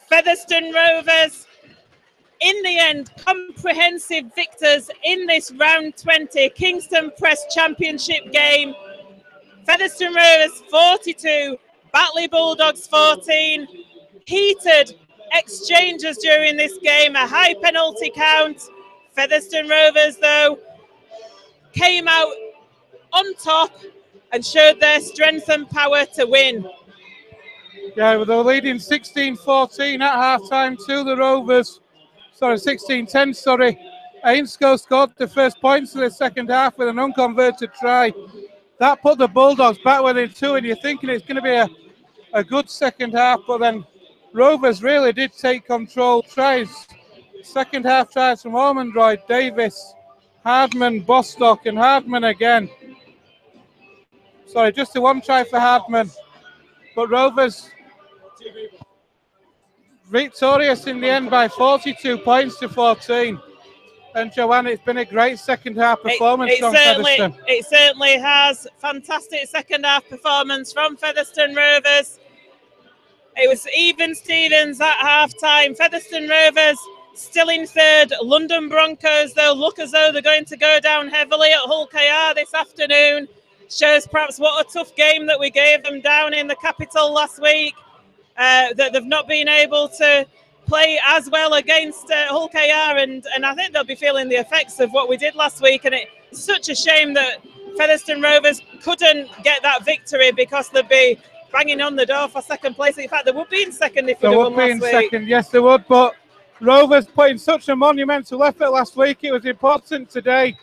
Featherstone Rovers, in the end, comprehensive victors in this round 20 Kingston Press Championship game. Featherstone Rovers 42, Batley Bulldogs 14. Heated exchanges during this game, a high penalty count. Featherstone Rovers, though, came out on top and showed their strength and power to win. Yeah, they were leading 16-14 at half-time to the Rovers. Sorry, 16-10, sorry. Ainscough scored the first points of the second half with an unconverted try. That put the Bulldogs back within two, and you're thinking it's going to be a good second half, but then Rovers really did take control. Tries, second half tries from Ormonroyd, Davis, Hardman, Bostock, and Hardman again. Sorry, just the one try for Hardman. But Rovers victorious in the end by 42 points to 14. And Joanne, it's been a great second half performance from Featherstone. It certainly has. Fantastic second half performance from Featherstone Rovers. It was even Stevens at half time. Featherstone Rovers still in third. London Broncos, though, look as though they're going to go down heavily at Hull KR this afternoon. Shows perhaps what a tough game that we gave them down in the capital last week. That they've not been able to play as well against Hull KR, and I think they'll be feeling the effects of what we did last week. And it's such a shame that Featherstone Rovers couldn't get that victory, because they'd be banging on the door for second place. In fact, they would be in second if we'd won last week. They would be in second, yes they would, but Rovers put in such a monumental effort last week. It was important today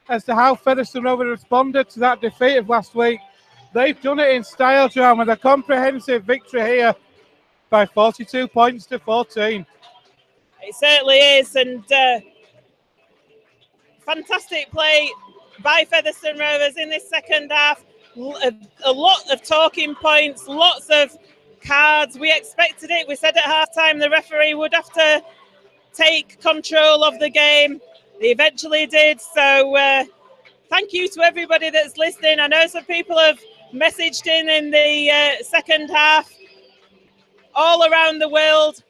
as to how Featherstone Rovers responded to that defeat of last week. They've done it in style, John, with a comprehensive victory here by 42 points to 14. It certainly is, and fantastic play by Featherstone Rovers in this second half. A lot of talking points, lots of cards. We expected it. We said at halftime the referee would have to take control of the game. They eventually did. So thank you to everybody that's listening. I know some people have messaged in the second half all around the world,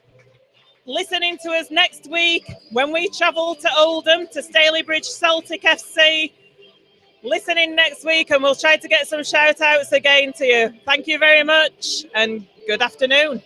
listening to us next week when we travel to Oldham to Stalybridge Celtic FC. Listening next week, and we'll try to get some shout outs again to you. Thank you very much and good afternoon.